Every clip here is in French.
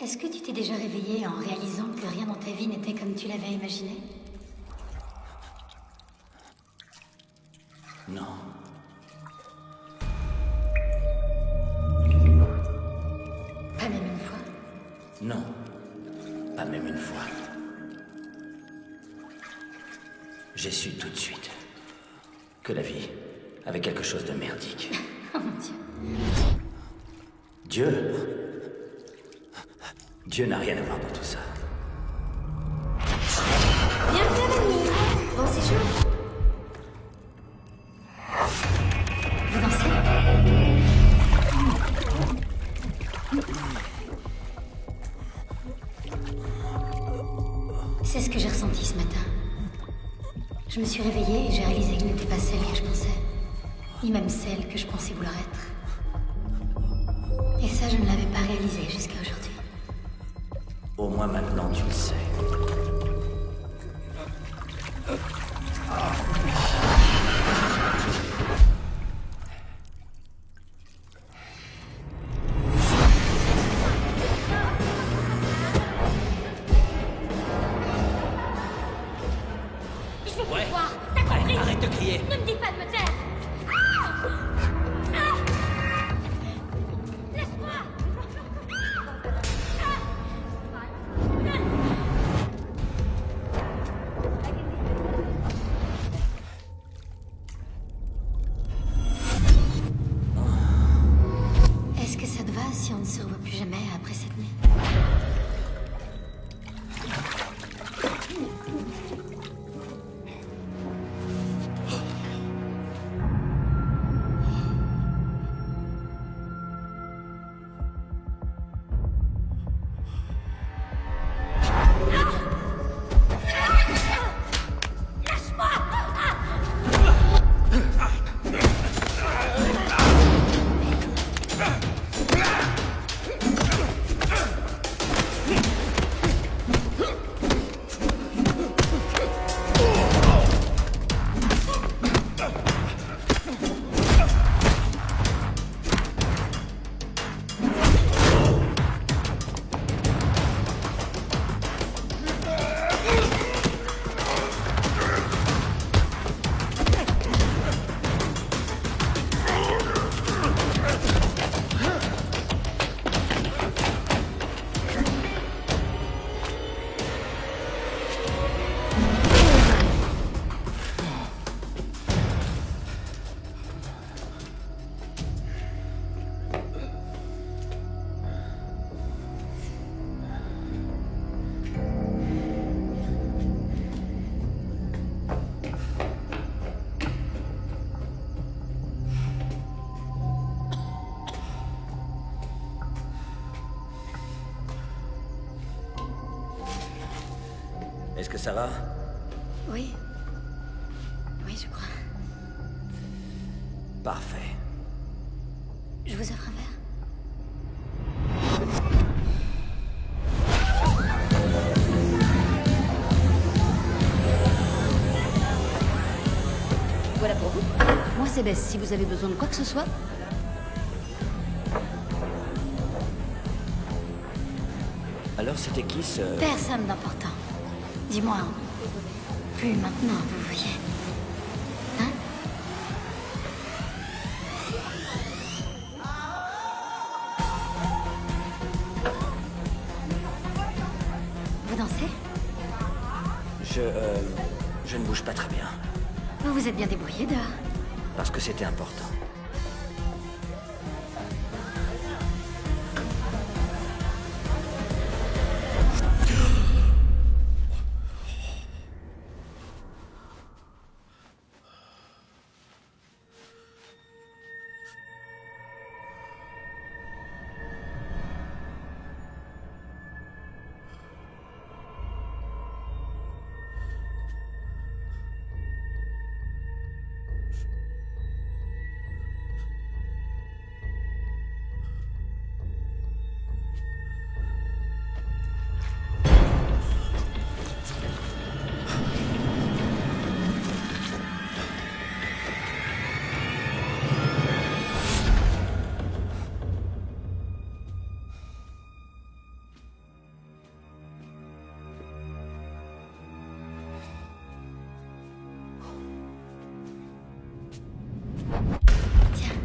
Est-ce que tu t'es déjà réveillé en réalisant que rien dans ta vie n'était comme tu l'avais imaginé? Non. Pas même une fois? Non. Pas même une fois. J'ai su tout de suite que la vie avait quelque chose de merdique. Oh mon Dieu. Dieu? Dieu n'a rien à voir dans tout ça. Bienvenue à Manille. Bon séjour. Vous dansez? C'est ce que j'ai ressenti ce matin. Je me suis réveillée et j'ai réalisé que n'était pas celle que je pensais. Ni même celle que je pensais vouloir être. Et ça, je ne l'avais pas réalisé jusqu'à aujourd'hui. Au moins maintenant, tu le sais. Je veux Ouais. te voir, t'as compris? Arrête de crier. Ne me dis pas de me taire. Ah! Ah! Laisse-moi. Est-ce que ça te va si on ne se revoit plus jamais après cette nuit? Est-ce que ça va? Oui. Oui, je crois. Parfait. Je vous offre un verre? Voilà pour vous. Moi, c'est Bess, si vous avez besoin de quoi que ce soit. Alors c'était qui ce... Personne d'important. Dis-moi, hein. Plus maintenant, vous voyez. Hein? Vous dansez? Je ne bouge pas très bien. Vous vous êtes bien débrouillé dehors. Parce que c'était important. Tiens.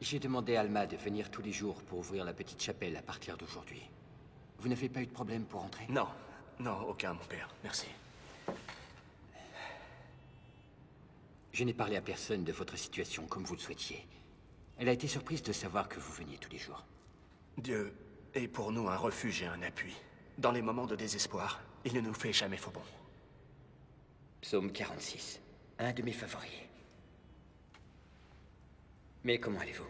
J'ai demandé à Alma de venir tous les jours pour ouvrir la petite chapelle à partir d'aujourd'hui. Vous n'avez pas eu de problème pour entrer? Non, non, aucun, mon père. Merci. Je n'ai parlé à personne de votre situation comme vous le souhaitiez. Elle a été surprise de savoir que vous veniez tous les jours. Dieu est pour nous un refuge et un appui. Dans les moments de désespoir, il ne nous fait jamais faux bon. Psaume 46, un de mes favoris. Mais comment allez-vous?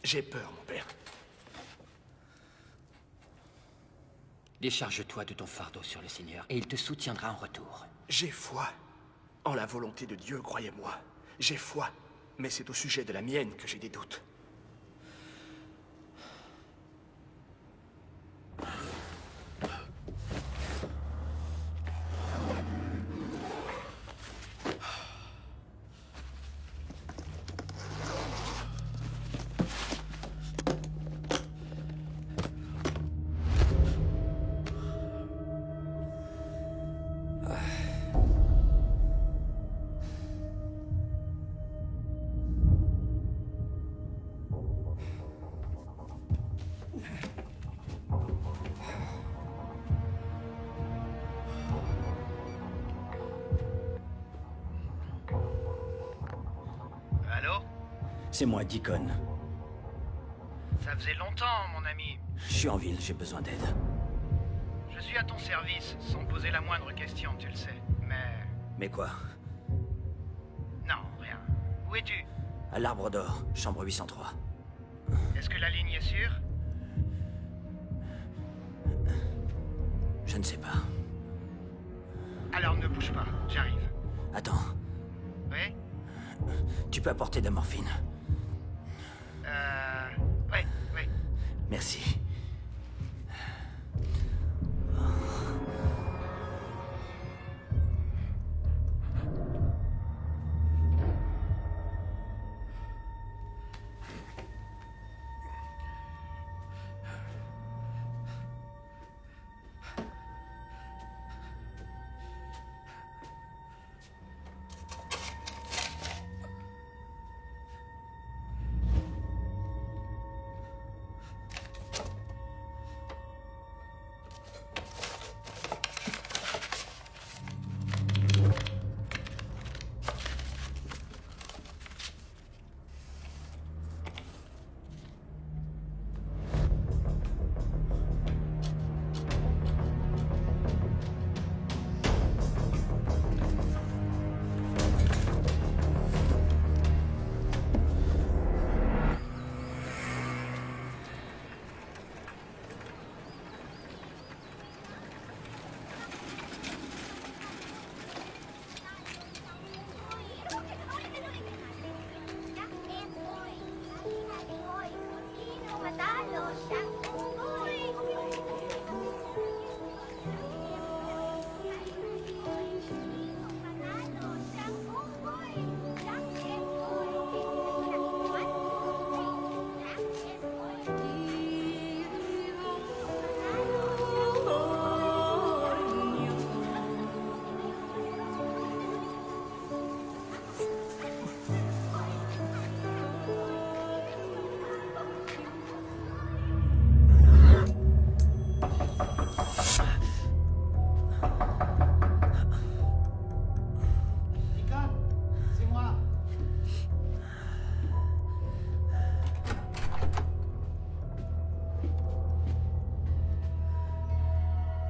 J'ai peur, mon père. Décharge-toi de ton fardeau sur le Seigneur, et il te soutiendra en retour. J'ai foi en la volonté de Dieu, croyez-moi. J'ai foi, mais c'est au sujet de la mienne que j'ai des doutes. Allô? C'est moi, Deacon. Ça faisait longtemps, mon ami. Je suis en ville, j'ai besoin d'aide. Je suis à ton service, sans poser la moindre question, tu le sais. Mais... Mais quoi? non, rien. Où es-tu? À l'Arbre d'Or, chambre 803. Est-ce que la ligne est sûre? Je ne sais pas. Alors ne bouge pas, j'arrive. Attends, Oui? tu peux apporter de la morphine? Oui, oui. Merci.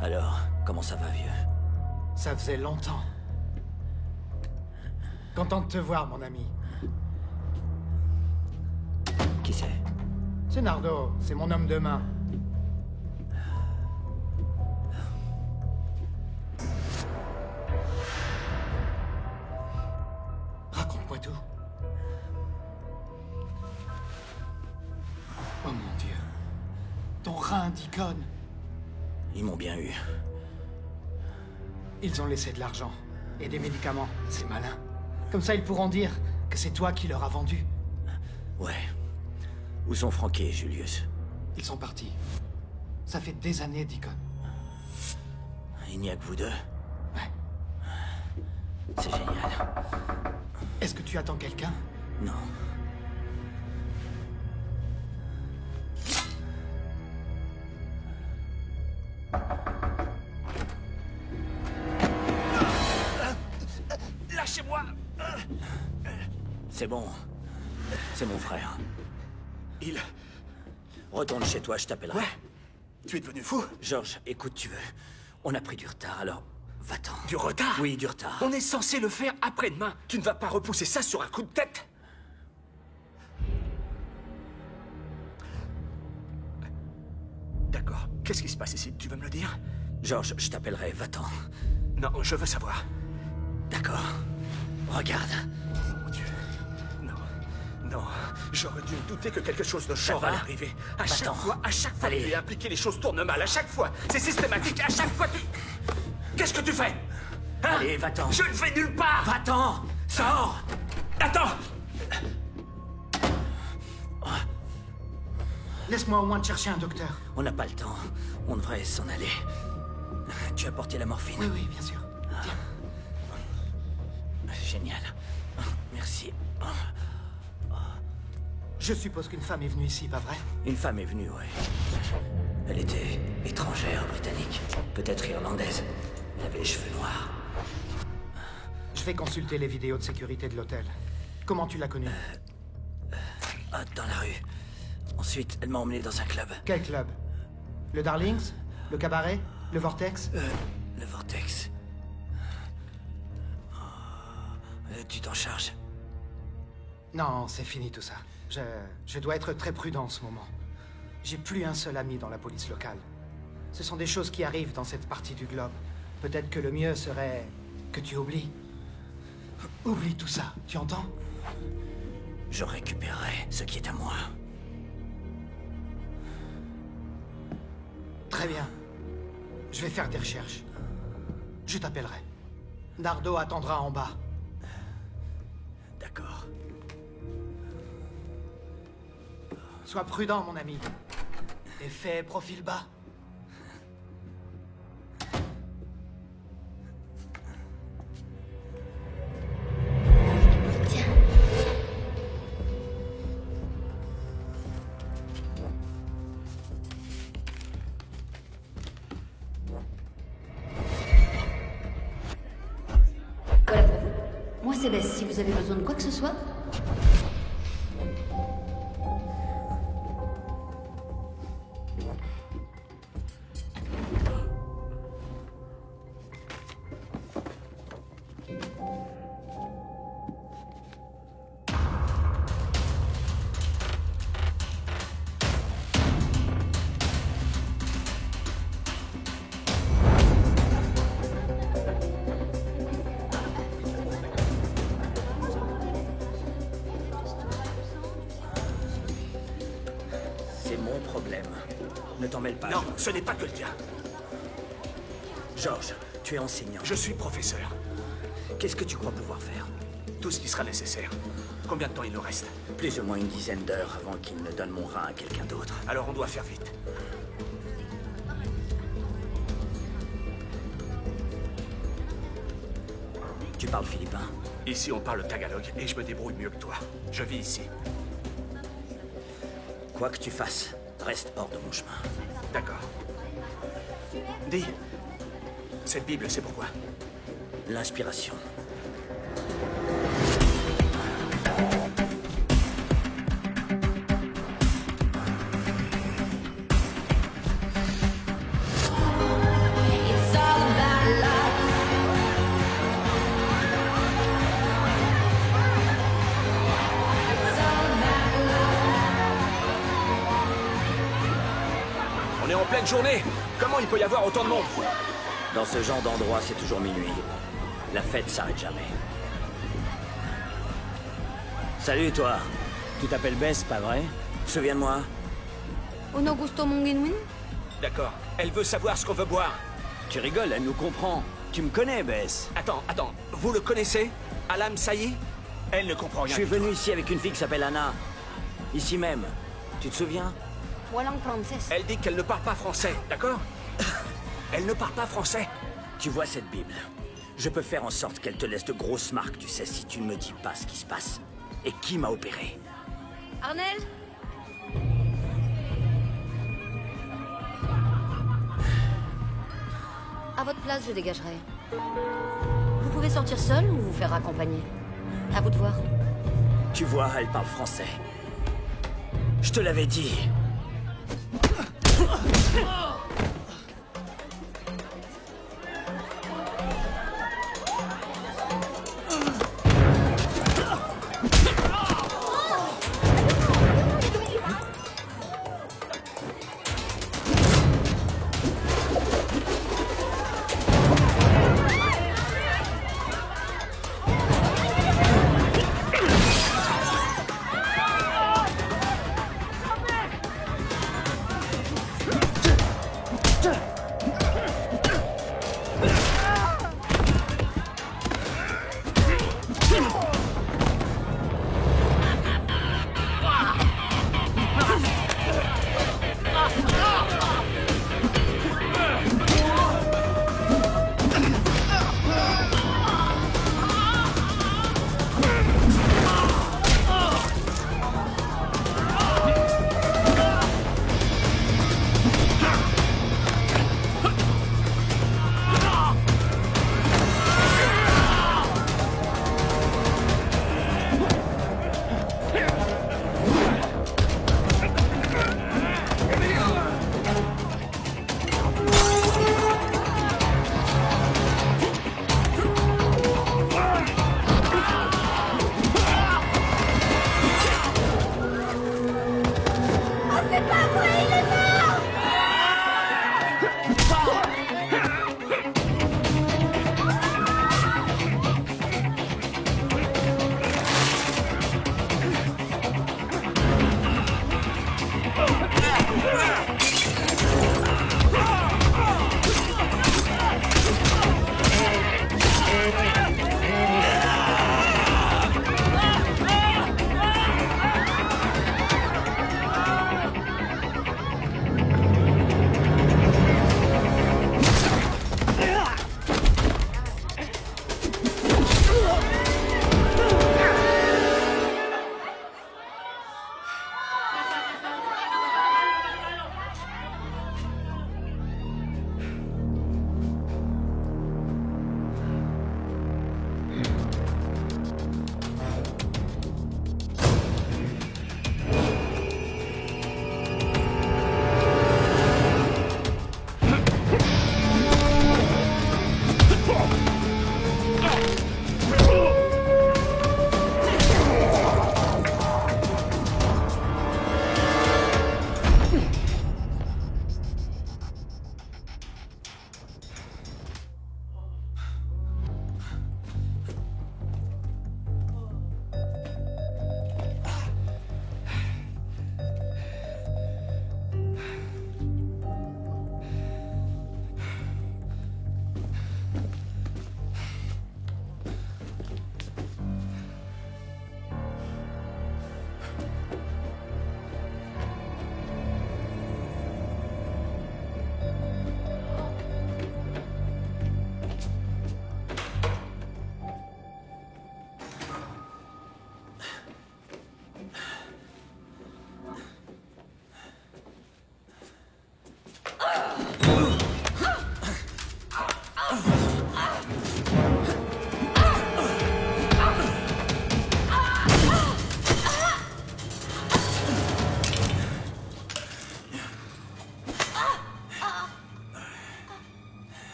Alors, comment ça va, vieux? Ça faisait longtemps. Content de te voir, mon ami. Qui c'est? C'est Nardo, c'est mon homme de main. Raconte-moi tout. Oh mon Dieu. Ton rein d'icône. Ils m'ont bien eu. Ils ont laissé de l'argent et des médicaments. C'est malin. Comme ça, ils pourront dire que c'est toi qui leur as vendu. Ouais. Où sont Frankie et Julius? Ils sont partis. Ça fait des années, Deacon. Il n'y a que vous deux? Ouais. C'est génial. Est-ce que tu attends quelqu'un? Non. Lâchez-moi! C'est bon. C'est mon frère. Il... Retourne chez toi, je t'appellerai. Ouais? Tu es devenu fou? George, écoute, tu veux. On a pris du retard, alors va-t'en. Du retard? Oui, du retard. On est censé le faire après-demain. Tu ne vas pas repousser ça sur un coup de tête? D'accord. Qu'est-ce qui se passe ici? Tu veux me le dire? George, je t'appellerai, va-t'en. Non, je veux savoir. D'accord. Regarde. Mon Dieu. Non. Non. J'aurais dû me douter que quelque chose de Ça genre va? allait arriver. À Va-t'en. chaque fois Allez. que tu es impliqué, les choses tournent mal. À chaque fois. C'est systématique. À chaque fois, tu... Qu'est-ce que tu fais? Hein? Allez, va-t'en. Je ne vais nulle part. Va-t'en. Sors. Attends. Laisse-moi au moins te chercher un docteur. On n'a pas le temps. On devrait s'en aller. Tu as porté la morphine? Oui, oui, bien sûr. Tiens. Génial. Merci. Je suppose qu'une femme est venue ici, pas vrai? Une femme est venue, ouais. Elle était étrangère, britannique. Peut-être irlandaise. Elle avait les cheveux noirs. Je vais consulter les vidéos de sécurité de l'hôtel. Comment tu l'as connue? Dans la rue. Ensuite, elle m'a emmené dans un club. Quel club? Le Darlings? Le cabaret? Le Vortex? Le Vortex. Tu t'en charges? Non, c'est fini tout ça. Je dois être très prudent en ce moment. J'ai plus un seul ami dans la police locale. Ce sont des choses qui arrivent dans cette partie du globe. Peut-être que le mieux serait que tu oublies. Oublie tout ça, tu entends? Je récupérerai ce qui est à moi. Très bien. Je vais faire des recherches. Je t'appellerai. Nardo attendra en bas. D'accord. Sois prudent, mon ami. Et fais profil bas. Tiens. Voilà pour vous. Moi, c'est Bess. Si vous avez besoin de quoi que ce soit... C'est mon problème. Ne t'en mêle pas. Non, ce n'est pas que le tien. George, tu es enseignant. Je suis professeur. Qu'est-ce que tu crois pouvoir faire? Tout ce qui sera nécessaire. Combien de temps il nous reste? Plus ou moins une dizaine d'heures avant qu'il ne donne mon rein à quelqu'un d'autre. Alors on doit faire vite. Tu parles philippin? Ici, on parle tagalog et je me débrouille mieux que toi. Je vis ici. Quoi que tu fasses, reste hors de mon chemin. D'accord. Dis, cette Bible, c'est pourquoi? L'inspiration. est en pleine journée. Comment il peut y avoir autant de monde? Dans ce genre d'endroit, c'est toujours minuit. La fête s'arrête jamais. Salut, toi. Tu t'appelles Bess, pas vrai? Souviens-de-moi. Ono gusto mongenwin? D'accord. Elle veut savoir ce qu'on veut boire. Tu rigoles, elle nous comprend. Tu me connais, Bess. Attends. Vous le connaissez? Alam Saï? Elle ne comprend Je rien. suis du tout. venu ici avec une fille qui s'appelle Anna. Ici même. Tu te souviens? Walang Frances. Elle dit qu'elle ne parle pas français, d'accord? Elle ne parle pas français. Tu vois cette Bible? Je peux faire en sorte qu'elle te laisse de grosses marques, tu sais, si tu ne me dis pas ce qui se passe. Et qui m'a opéré? Arnel? À votre place, je dégagerai. Vous pouvez sortir seul ou vous faire accompagner. À vous de voir. Tu vois, elle parle français. Je te l'avais dit.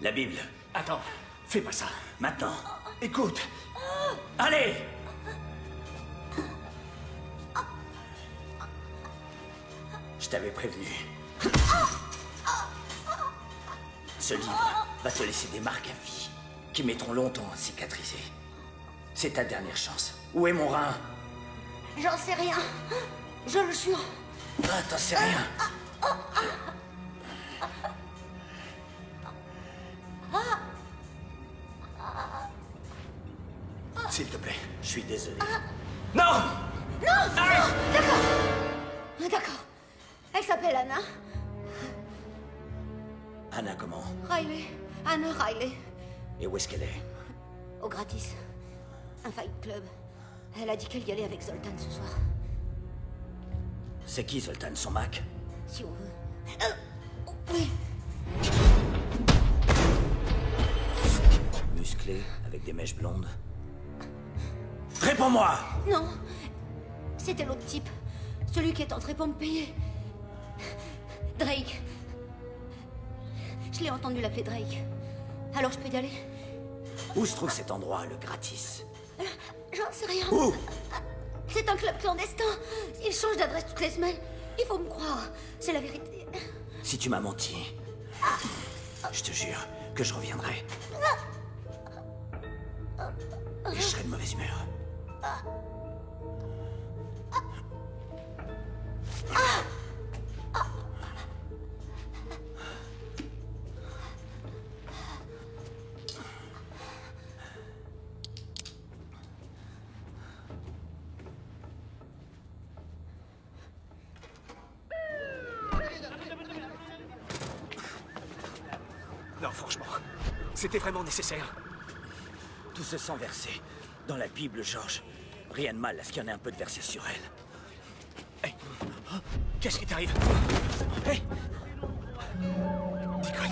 La Bible. Attends, fais pas ça. Maintenant. Écoute, Allez! Je t'avais prévenu. Ce livre va te laisser des marques à vie, qui mettront longtemps à cicatriser. C'est ta dernière chance. Où est mon rein? J'en sais rien. Je le jure. Ah, t'en sais rien. S'il te plaît. Je suis désolé. Non! Ah, d'accord. Elle s'appelle Anna. Anna, comment? Riley. Anna Riley. Et où est-ce qu'elle est? Au gratis. Un fight club. Elle a dit qu'elle y allait avec Zoltan ce soir. C'est qui, Zoltan? Son Mac? Si on veut. Oui. Musclé, avec des mèches blondes. Réponds-moi! Non. C'était l'autre type. Celui qui est entré pour me payer. Drake. Je l'ai entendu l'appeler Drake. Alors je peux y aller? Où se trouve cet endroit, le gratis? J'en sais rien. Où? C'est un club clandestin. Il change d'adresse toutes les semaines. Il faut me croire. C'est la vérité. Si tu m'as menti, je te jure que je reviendrai. Et je serai de mauvaise humeur. Non, franchement. C'était vraiment nécessaire. Tout ce sang versé dans la Bible, George. Rien de mal à ce qu'il y en ait un peu de versé sur elle. Hey. Qu'est-ce qui t'arrive? Hey! Deacon.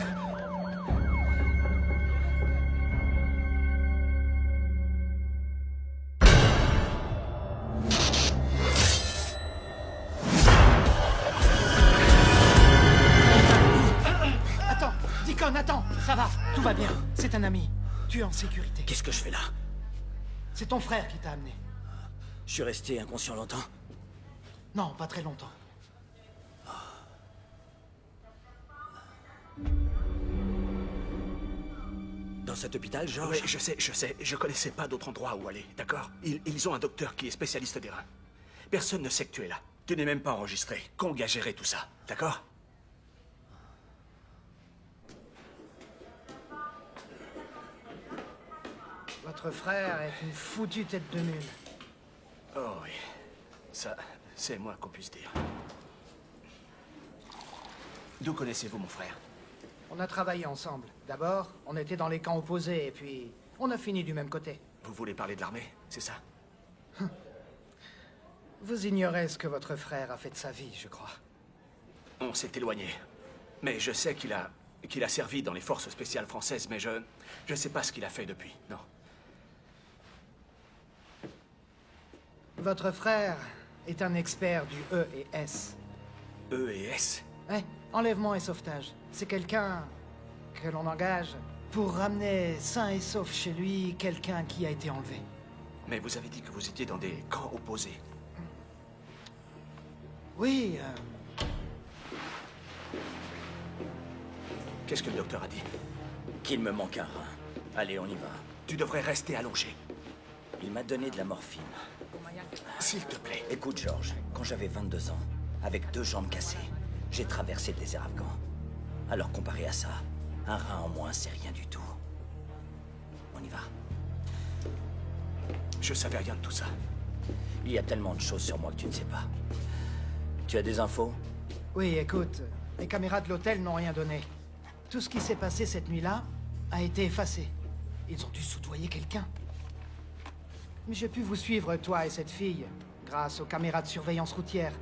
Attends, Deacon, attends. Ça va, tout va bien. C'est un ami. Tu es en sécurité. Qu'est-ce que je fais là? C'est ton frère qui t'a amené. Je suis resté inconscient longtemps. Non, pas très longtemps. Dans cet hôpital, George? Oui, je sais. Je connaissais pas d'autre endroit où aller, d'accord? Ils ont un docteur qui est spécialiste des reins. Personne ne sait que tu es là. Tu n'es même pas enregistré. Kong a géré tout ça, d'accord? Votre frère est une foutue tête de mule. Oh oui. Ça, c'est moins qu'on puisse dire. D'où connaissez-vous mon frère? On a travaillé ensemble. D'abord, on était dans les camps opposés, et puis on a fini du même côté. Vous voulez parler de l'armée, c'est ça? Vous ignorez ce que votre frère a fait de sa vie, je crois. On s'est éloigné. Mais je sais qu'il a servi dans les forces spéciales françaises, mais je sais pas ce qu'il a fait depuis, non. Votre frère est un expert du E&S. E&S? Ouais, enlèvement et sauvetage. C'est quelqu'un que l'on engage pour ramener sain et sauf chez lui quelqu'un qui a été enlevé. Mais vous avez dit que vous étiez dans des camps opposés. Oui, Qu'est-ce que le docteur a dit? Qu'il me manque un rein. Allez, on y va. Tu devrais rester allongé. Il m'a donné de la morphine. S'il te plaît. Écoute, George, quand j'avais 22 ans, avec 2 jambes cassées, j'ai traversé le désert afghan. Alors comparé à ça, un rein en moins, c'est rien du tout. On y va. Je savais rien de tout ça. Il y a tellement de choses sur moi que tu ne sais pas. Tu as des infos? oui, écoute, les caméras de l'hôtel n'ont rien donné. Tout ce qui s'est passé cette nuit-là a été effacé. Ils ont dû soudoyer quelqu'un. Mais j'ai pu vous suivre, toi et cette fille, grâce aux caméras de surveillance routière,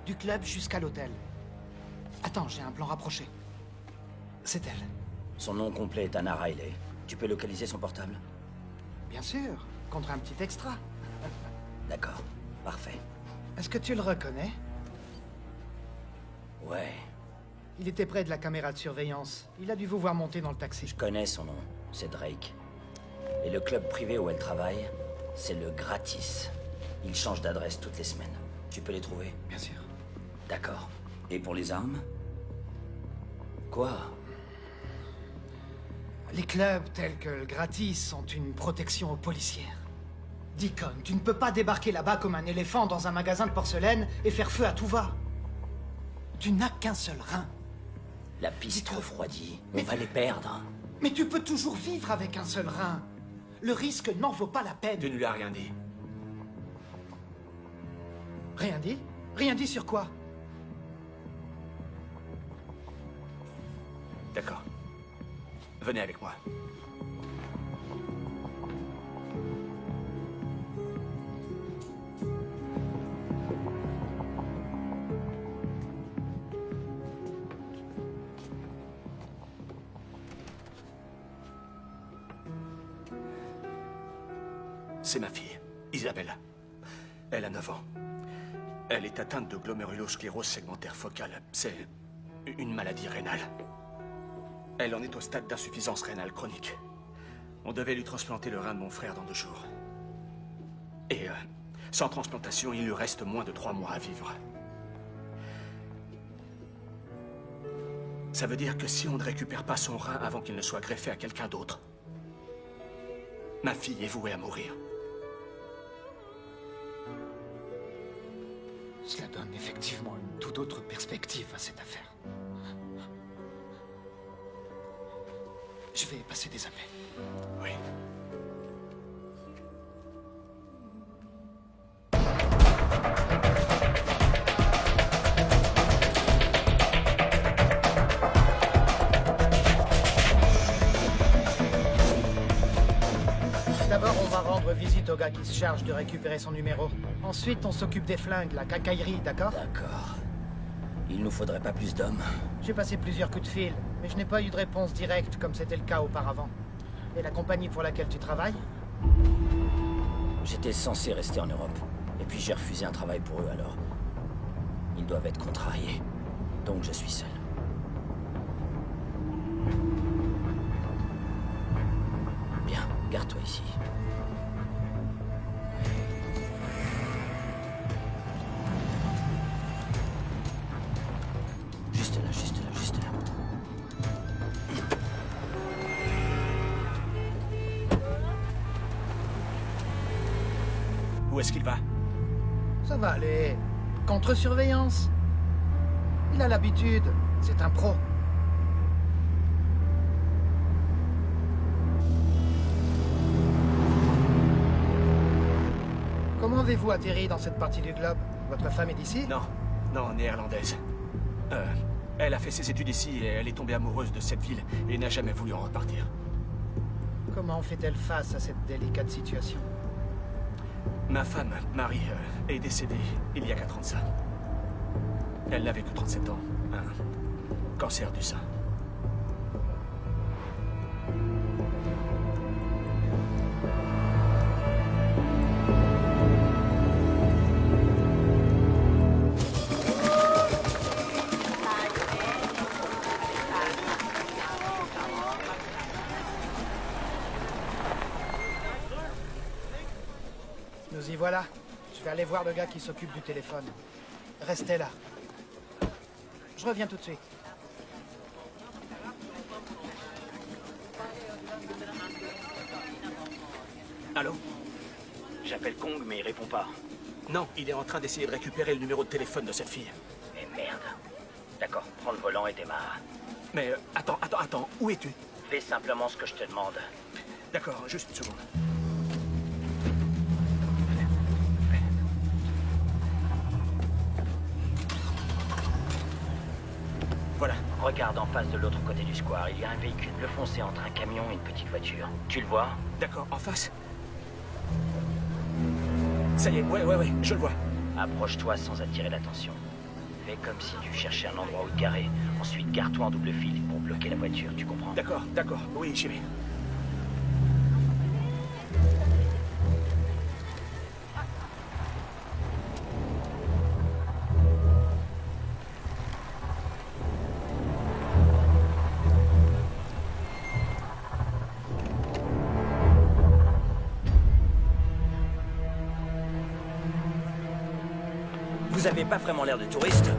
du club jusqu'à l'hôtel. Attends, j'ai un plan rapproché. C'est elle. Son nom complet est Anna Riley. Tu peux localiser son portable? Bien sûr, contre un petit extra. D'accord, parfait. Est-ce que tu le reconnais? Ouais, Il était près de la caméra de surveillance. Il a dû vous voir monter dans le taxi. je connais son nom. C'est Drake. Et le club privé où elle travaille, c'est le Gratis. Ils changent d'adresse toutes les semaines. Tu peux les trouver? Bien sûr. D'accord. Et pour les armes? Quoi? Les clubs tels que le Gratis sont une protection aux policières. Deacon, tu ne peux pas débarquer là-bas comme un éléphant dans un magasin de porcelaine et faire feu à tout va. Tu n'as qu'un seul rein. La piste refroidit. On va les perdre. Mais tu peux toujours vivre avec un seul rein. Le risque n'en vaut pas la peine. Tu ne lui as rien dit. Rien dit? Rien dit sur quoi? D'accord. Venez avec moi. C'est ma fille, Isabelle. Elle a 9 ans. Elle est atteinte de glomérulosclérose segmentaire focale. C'est une maladie rénale. Elle en est au stade d'insuffisance rénale chronique. On devait lui transplanter le rein de mon frère dans 2 jours. Et sans transplantation, il lui reste moins de 3 mois à vivre. Ça veut dire que si on ne récupère pas son rein avant qu'il ne soit greffé à quelqu'un d'autre, ma fille est vouée à mourir. Cela donne effectivement une toute autre perspective à cette affaire. Je vais passer des appels. Oui. D'abord, on va rendre visite au gars qui se charge de récupérer son numéro. Ensuite, on s'occupe des flingues, la cacaillerie, d'accord? D'accord. Il nous faudrait pas plus d'hommes. J'ai passé plusieurs coups de fil, mais je n'ai pas eu de réponse directe comme c'était le cas auparavant. Et la compagnie pour laquelle tu travailles? J'étais censé rester en Europe. Et puis j'ai refusé un travail pour eux alors. Ils doivent être contrariés. Donc je suis seul. Bien, garde-toi ici. Juste là, juste là, juste là. Où est-ce qu'il va? Ça va aller. Contre-surveillance. Il a l'habitude. C'est un pro. Comment avez-vous atterri dans cette partie du globe? Votre femme est d'ici? Non, néerlandaise. Elle a fait ses études ici et elle est tombée amoureuse de cette ville et n'a jamais voulu en repartir. Comment fait-elle face à cette délicate situation? Ma femme, Marie, est décédée il y a 4 ans de ça. Elle n'avait que 37 ans. Un cancer du sein. Nous y voilà. Je vais aller voir le gars qui s'occupe du téléphone. Restez là. Je reviens tout de suite. Allô? J'appelle Kong, mais il répond pas. Non, il est en train d'essayer de récupérer le numéro de téléphone de cette fille. Mais merde. D'accord, prends le volant et démarre. Mais attends, où es-tu? Fais simplement ce que je te demande. D'accord, juste une seconde. Voilà. Regarde en face de l'autre côté du square, il y a un véhicule bleu foncé entre un camion et une petite voiture. Tu le vois? D'accord, en face. Ça y est, ouais, je le vois. Approche-toi sans attirer l'attention. Fais comme si tu cherchais un endroit où te garer. Ensuite, gare-toi en double fil pour bloquer la voiture, tu comprends? D'accord, oui, j'y vais. Vous avez pas vraiment l'air de touriste.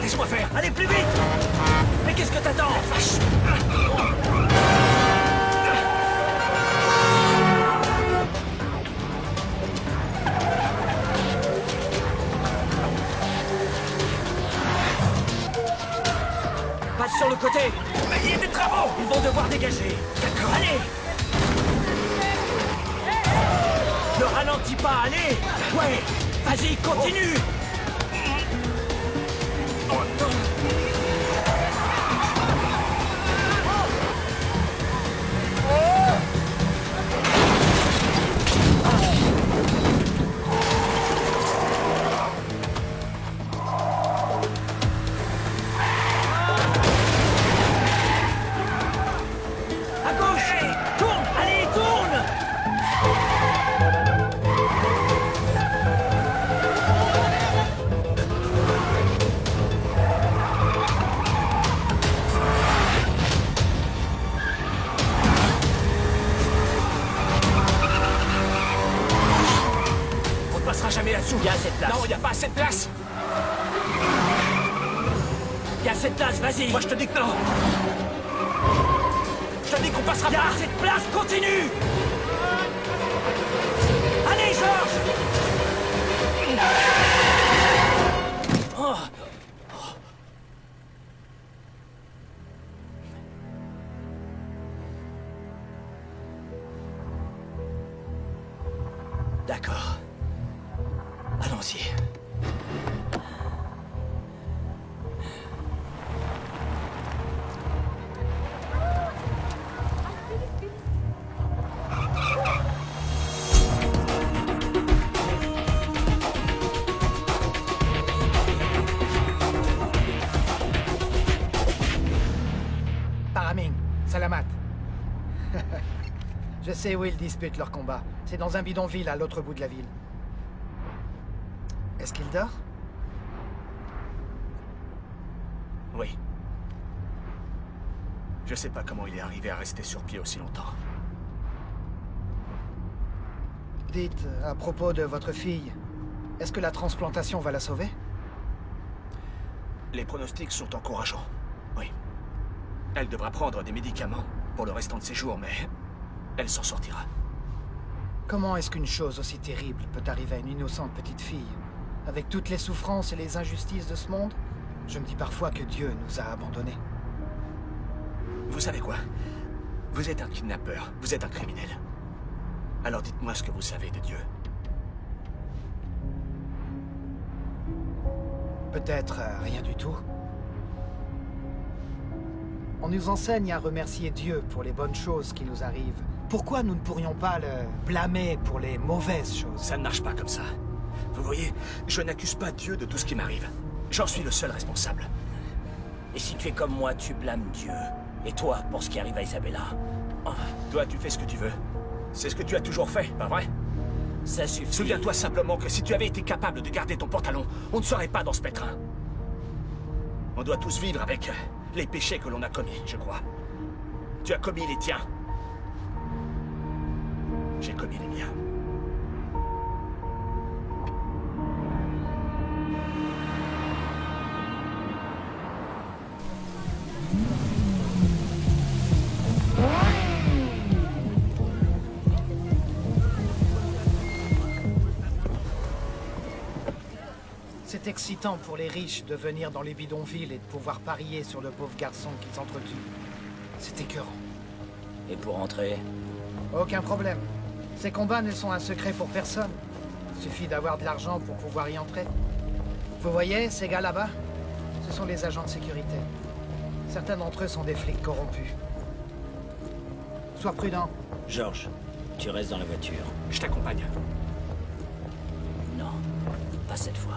Laisse-moi faire. Allez, plus vite! Mais qu'est-ce que t'attends? Passe sur le côté! Mais il y a des travaux. Ils vont devoir dégager. D'accord. Allez! Ne ralentis pas, allez! Ouais! Vas-y, continue! À gauche! Tourne! Allez, tourne! On ne passera jamais là-dessous. Il y a assez de place. Non, il n'y a pas assez de place. Il y a assez de place, vas-y! Moi, je te dis que non. Je te dis qu'on passera Il y a pas. assez de place, continue! Allez, Georges! Oh. D'accord. Allons-y. Paraming, Salamat. Je sais où ils disputent leur combat. C'est dans un bidonville à l'autre bout de la ville. Est-ce qu'il dort? Oui. Je sais pas comment il est arrivé à rester sur pied aussi longtemps. Dites, à propos de votre fille, est-ce que la transplantation va la sauver? Les pronostics sont encourageants. Oui. Elle devra prendre des médicaments pour le restant de ses jours, mais elle s'en sortira. Comment est-ce qu'une chose aussi terrible peut arriver à une innocente petite fille? Avec toutes les souffrances et les injustices de ce monde, je me dis parfois que Dieu nous a abandonnés. Vous savez quoi? Vous êtes un kidnappeur, vous êtes un criminel. Alors dites-moi ce que vous savez de Dieu. Peut-être rien du tout. On nous enseigne à remercier Dieu pour les bonnes choses qui nous arrivent. Pourquoi nous ne pourrions pas le blâmer pour les mauvaises choses? Ça ne marche pas comme ça. Vous voyez, je n'accuse pas Dieu de tout ce qui m'arrive. J'en suis le seul responsable. Et si tu es comme moi, tu blâmes Dieu. Et toi, pour ce qui arrive à Isabella? Oh, Toi, tu fais ce que tu veux. C'est ce que tu as toujours fait, pas vrai? ça suffit. Souviens-toi simplement que si tu avais été capable de garder ton pantalon, on ne serait pas dans ce pétrin. On doit tous vivre avec les péchés que l'on a commis, je crois. Tu as commis les tiens. J'ai commis les miens. C'est excitant pour les riches de venir dans les bidonvilles et de pouvoir parier sur le pauvre garçon qu'ils entretuent. C'est écœurant. Et pour entrer? Aucun problème. Ces combats ne sont un secret pour personne. Il suffit d'avoir de l'argent pour pouvoir y entrer. Vous voyez, ces gars là-bas, ce sont les agents de sécurité. Certains d'entre eux sont des flics corrompus. Sois prudent. Georges, tu restes dans la voiture. Je t'accompagne. Non, pas cette fois.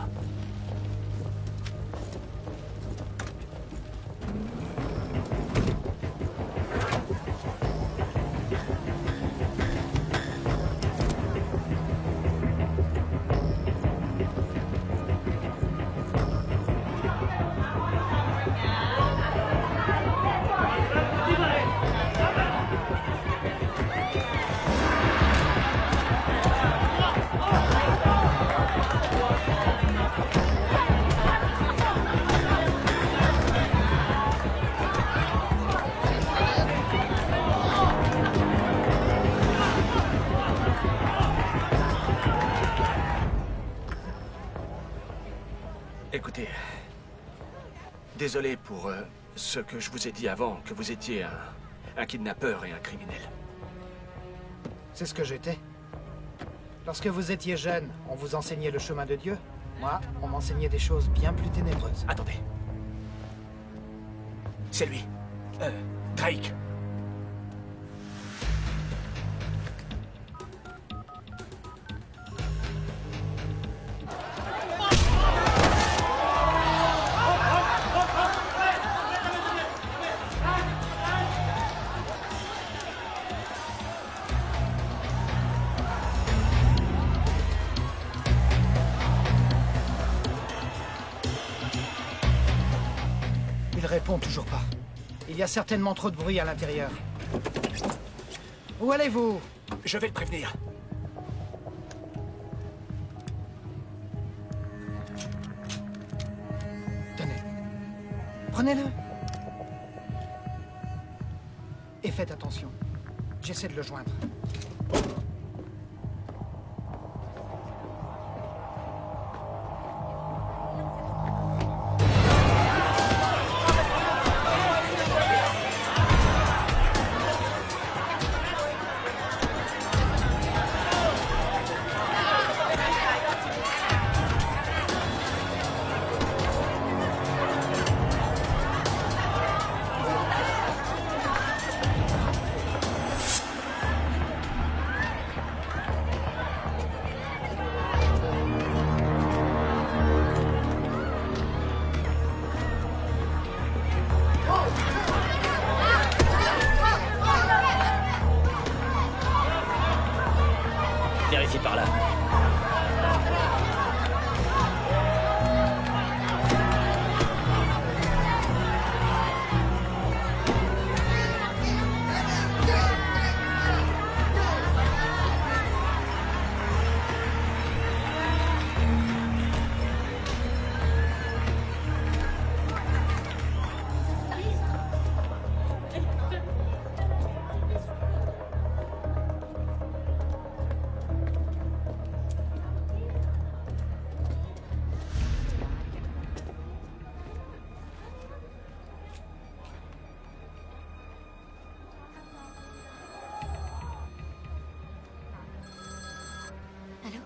Écoutez, désolé pour ce que je vous ai dit avant, que vous étiez un kidnappeur et un criminel. C'est ce que j'étais. Lorsque vous étiez jeune, on vous enseignait le chemin de Dieu. Moi, on m'enseignait des choses bien plus ténébreuses. Attendez. C'est lui. Drake. Il répond toujours pas. Il y a certainement trop de bruit à l'intérieur. Où allez-vous? Je vais le prévenir. Tenez. Prenez-le. Et faites attention. J'essaie de le joindre. Vérifie par là. Allô?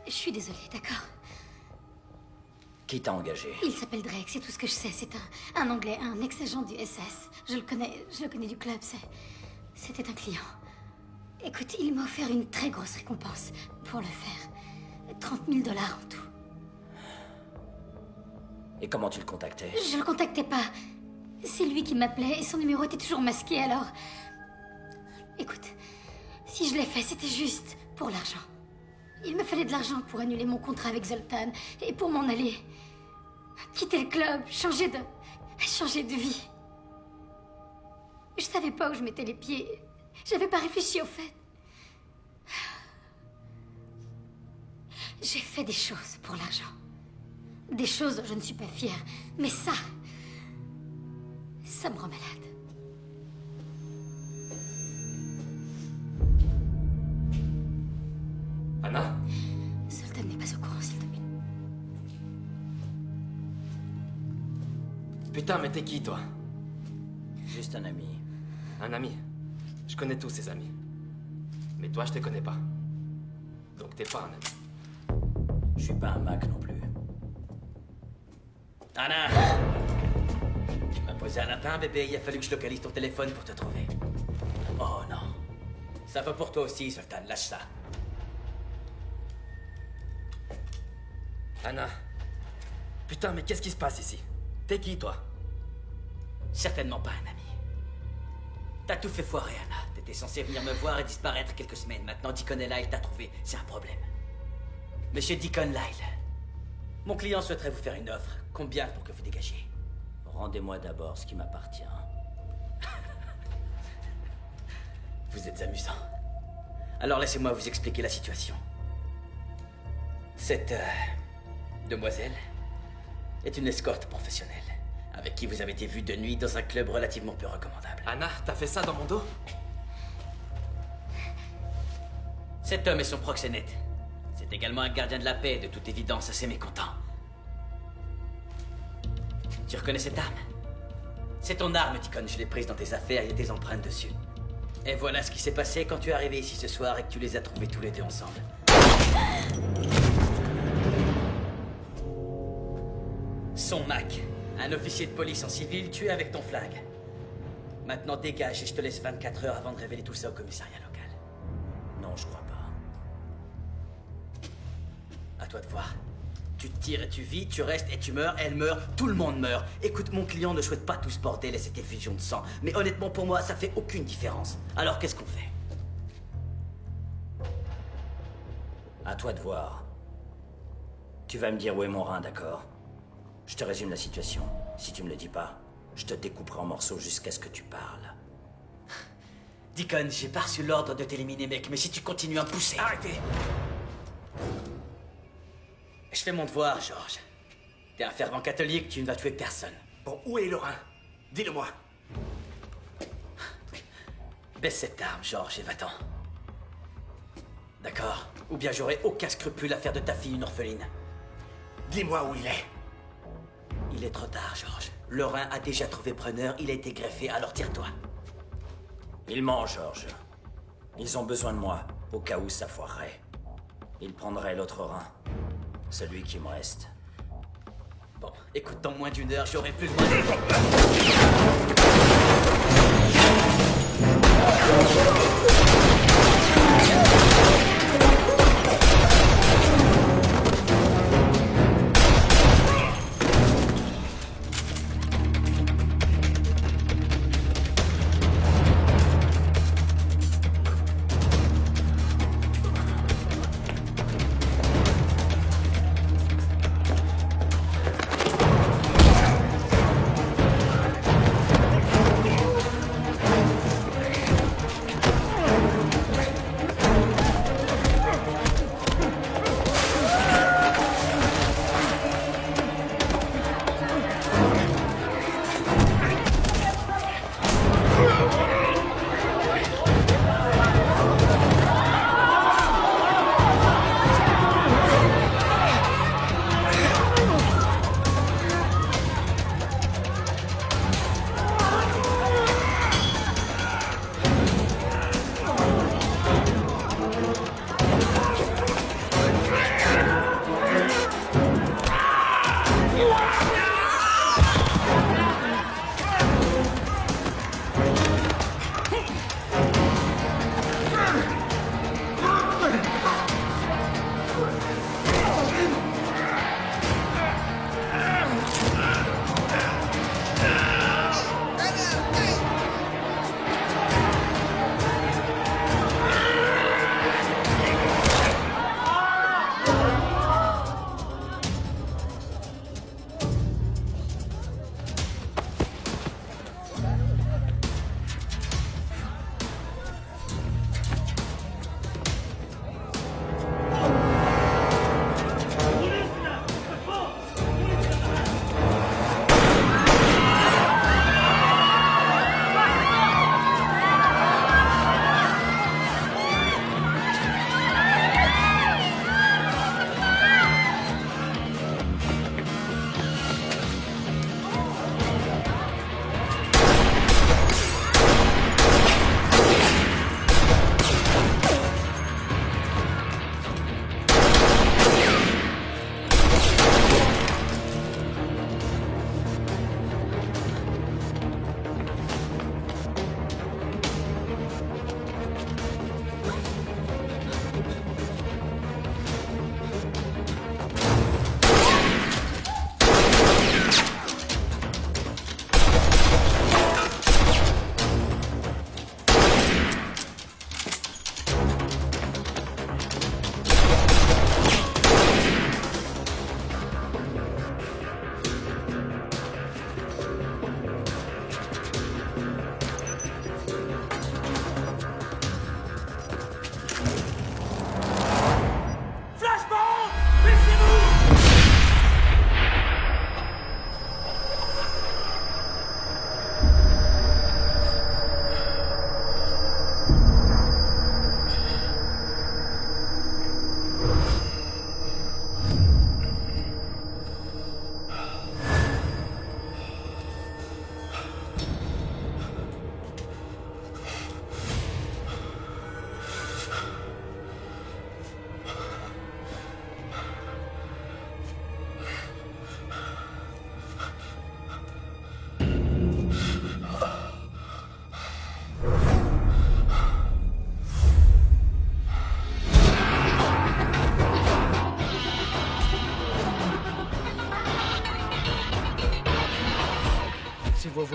Je suis désolée, d'accord? Qui t'a engagé? Il s'appelle Drake, c'est tout ce que je sais. C'est un Anglais, un ex-agent du SS. Je le connais du club, c'était un client. Écoute, il m'a offert une très grosse récompense pour le faire. 30 000 $ en tout. Et comment tu le contactais? Je le contactais pas. C'est lui qui m'appelait et son numéro était toujours masqué, alors... Écoute, si je l'ai fait, c'était juste pour l'argent. Il me fallait de l'argent pour annuler mon contrat avec Zoltan et pour m'en aller. Quitter le club, changer de vie. Je savais pas où je mettais les pieds. J'avais pas réfléchi au fait. J'ai fait des choses pour l'argent. Des choses dont je ne suis pas fière. Mais ça me rend malade. Anna? Zoltan n'est pas au courant, s'il te plaît. Putain, mais t'es qui, toi? Juste un ami. Un ami. Je connais tous ces amis. Mais toi, je te connais pas. Donc t'es pas un ami. Je suis pas un Mac non plus. Anna! Tu m'as posé un lapin, bébé. Il a fallu que je localise ton téléphone pour te trouver. Oh non. Ça va pour toi aussi, Zoltan. Lâche ça. Anna, Putain, mais qu'est-ce qui se passe ici? T'es qui, toi? Certainement pas un ami. T'as tout fait foirer, Anna. T'étais censé venir me voir et disparaître quelques semaines. Maintenant, Deacon et Lyle t'a trouvé. C'est un problème. Monsieur Deacon Lyle, mon client souhaiterait vous faire une offre. Combien pour que vous dégagiez? Rendez-moi d'abord ce qui m'appartient. Vous êtes amusant. Alors laissez-moi vous expliquer la situation. Cette demoiselle est une escorte professionnelle, avec qui vous avez été vu de nuit dans un club relativement peu recommandable. Anna, t'as fait ça dans mon dos? Cet homme est son proxénète. C'est également un gardien de la paix, de toute évidence assez mécontent. Tu reconnais cette arme? C'est ton arme, Deacon. Je l'ai prise dans tes affaires, il y a tes empreintes dessus. Et voilà ce qui s'est passé quand tu es arrivé ici ce soir et que tu les as trouvés tous les deux ensemble. Son Mac, un officier de police en civil tué avec ton flingue. Maintenant dégage et je te laisse 24 heures avant de révéler tout ça au commissariat local. Non, je crois pas. À toi de voir. Tu tires et tu vis, tu restes et tu meurs, elle meurt, tout le monde meurt. Écoute, mon client ne souhaite pas tout ce bordel et cette effusion de sang. Mais honnêtement, pour moi, ça fait aucune différence. Alors qu'est-ce qu'on fait? À toi de voir. Tu vas me dire où est mon rein, d'accord? Je te résume la situation. Si tu me le dis pas, je te découperai en morceaux jusqu'à ce que tu parles. Deacon, j'ai pas reçu l'ordre de t'éliminer, mec, mais si tu continues à me pousser... Arrêtez! Je fais mon devoir, George. T'es un fervent catholique, tu ne vas tuer personne. Bon, où est le rein? Dis-le-moi. Baisse cette arme, George, et va-t'en. D'accord? Ou bien j'aurai aucun scrupule à faire de ta fille une orpheline. Dis-moi où il est. Il est trop tard, George. Le rein a déjà trouvé preneur, il a été greffé, alors tire-toi. Ils mentent, George. Ils ont besoin de moi, au cas où ça foirerait. Ils prendraient l'autre rein. Celui qui me reste. Bon, écoute, dans moins d'une heure, j'aurai plus le droit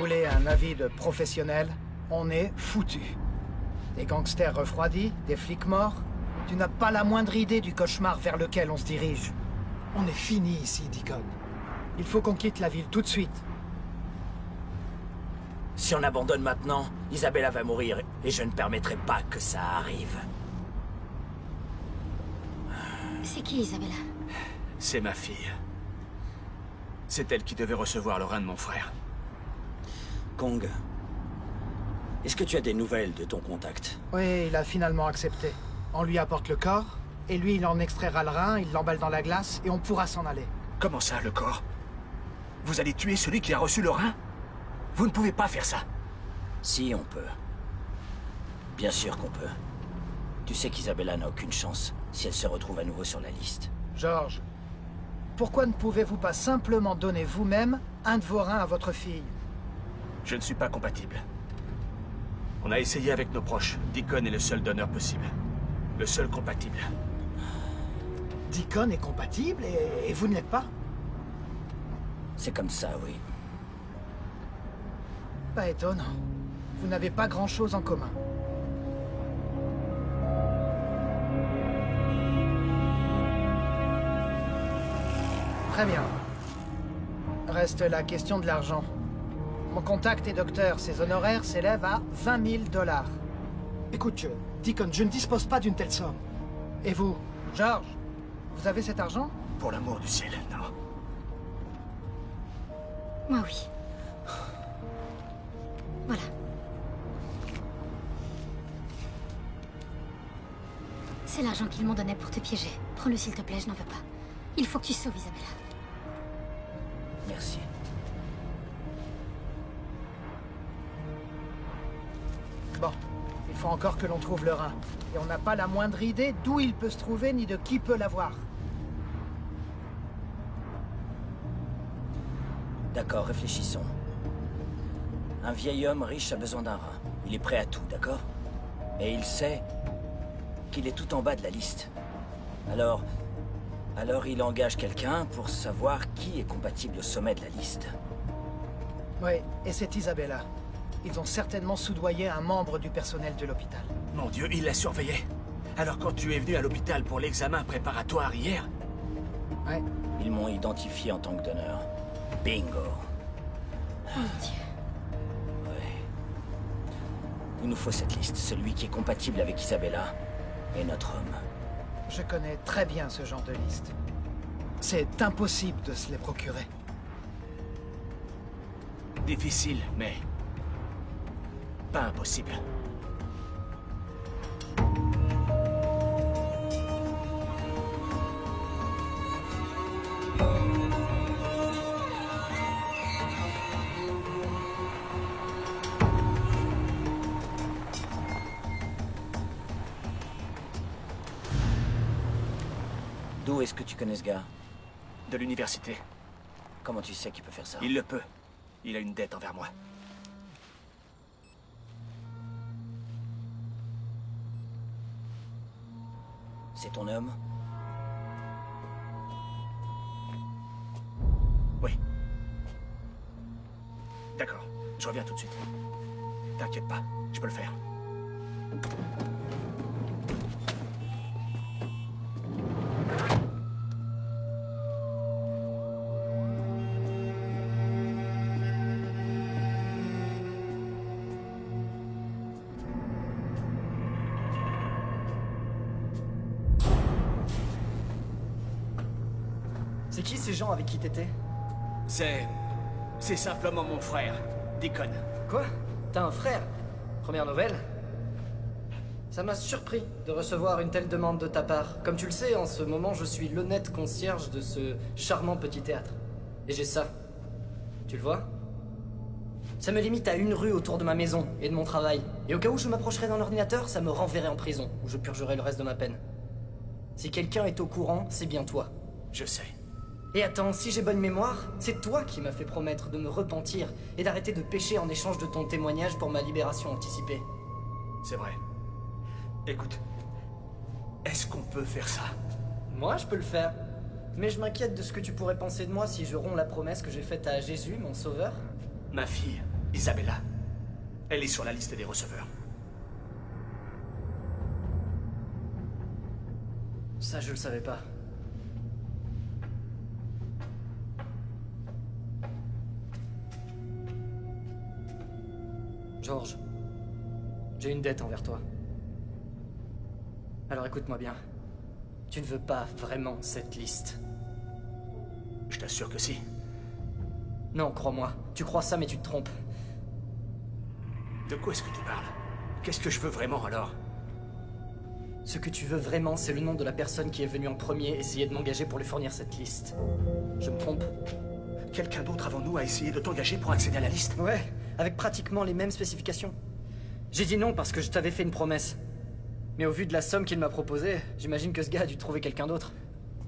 voulez un avis de professionnel, on est foutu. Des gangsters refroidis, des flics morts. Tu n'as pas la moindre idée du cauchemar vers lequel on se dirige. On est fini ici, Deacon. Il faut qu'on quitte la ville tout de suite. Si on abandonne maintenant, Isabella va mourir et je ne permettrai pas que ça arrive. C'est qui, Isabella? C'est ma fille. C'est elle qui devait recevoir le rein de mon frère. Kong, est-ce que tu as des nouvelles de ton contact? Oui, il a finalement accepté. On lui apporte le corps, et lui, il en extraira le rein, il l'emballe dans la glace, et on pourra s'en aller. Comment ça, le corps? Vous allez tuer celui qui a reçu le rein? Vous ne pouvez pas faire ça. Si, on peut. Bien sûr qu'on peut. Tu sais qu'Isabella n'a aucune chance si elle se retrouve à nouveau sur la liste. George, pourquoi ne pouvez-vous pas simplement donner vous-même un de vos reins à votre fille? Je ne suis pas compatible. On a essayé avec nos proches. Deacon est le seul donneur possible. Le seul compatible. Deacon est compatible et vous ne l'êtes pas? C'est comme ça, oui. Pas étonnant. Vous n'avez pas grand-chose en commun. Très bien. Reste la question de l'argent. Mon contact est docteur. Ses honoraires s'élèvent à 20 000 $. Écoute, Deacon, je ne dispose pas d'une telle somme. Et vous, George, vous avez cet argent? Pour l'amour du ciel, non. Moi, oui. Voilà. C'est l'argent qu'ils m'ont donné pour te piéger. Prends-le s'il te plaît, je n'en veux pas. Il faut que tu sauves Isabella. Merci. Bon, il faut encore que l'on trouve le rein. Et on n'a pas la moindre idée d'où il peut se trouver ni de qui peut l'avoir. D'accord, réfléchissons. Un vieil homme riche a besoin d'un rein. Il est prêt à tout, d'accord? Et il sait qu'il est tout en bas de la liste. Alors il engage quelqu'un pour savoir qui est compatible au sommet de la liste. Oui, et c'est Isabella. Ils ont certainement soudoyé un membre du personnel de l'hôpital. Mon Dieu, il l'a surveillé. Alors quand tu es venu à l'hôpital pour l'examen préparatoire hier... Ouais. Ils m'ont identifié en tant que donneur. Bingo. Oh mon Dieu. Ouais. Il nous faut cette liste. Celui qui est compatible avec Isabella est notre homme. Je connais très bien ce genre de liste. C'est impossible de se les procurer. Difficile, mais... pas impossible. D'où est-ce que tu connais ce gars? De l'université. Comment tu sais qu'il peut faire ça? Il le peut. Il a une dette envers moi. C'est ton homme? Oui. D'accord, je reviens tout de suite. T'inquiète pas, je peux le faire. C'est qui ces gens avec qui t'étais? C'est simplement mon frère, Deacon. Quoi? T'as un frère? Première nouvelle? Ça m'a surpris de recevoir une telle demande de ta part. Comme tu le sais, en ce moment, je suis l'honnête concierge de ce charmant petit théâtre. Et j'ai ça. Tu le vois? Ça me limite à une rue autour de ma maison et de mon travail. Et au cas où je m'approcherais d'un ordinateur, ça me renverrait en prison, où je purgerai le reste de ma peine. Si quelqu'un est au courant, c'est bien toi. Je sais. Et attends, si j'ai bonne mémoire, c'est toi qui m'as fait promettre de me repentir et d'arrêter de pécher en échange de ton témoignage pour ma libération anticipée. C'est vrai. Écoute, est-ce qu'on peut faire ça? Moi, je peux le faire. Mais je m'inquiète de ce que tu pourrais penser de moi si je romps la promesse que j'ai faite à Jésus, mon sauveur. Ma fille, Isabella, elle est sur la liste des receveurs. Ça, je le savais pas. George, j'ai une dette envers toi. Alors écoute-moi bien. Tu ne veux pas vraiment cette liste. Je t'assure que si. Non, crois-moi. Tu crois ça, mais tu te trompes. De quoi est-ce que tu parles? Qu'est-ce que je veux vraiment alors? Ce que tu veux vraiment, c'est le nom de la personne qui est venue en premier essayer de m'engager pour lui fournir cette liste. Je me trompe? Quelqu'un d'autre avant nous a essayé de t'engager pour accéder à la liste? Ouais, avec pratiquement les mêmes spécifications. J'ai dit non parce que je t'avais fait une promesse. Mais au vu de la somme qu'il m'a proposée, j'imagine que ce gars a dû trouver quelqu'un d'autre.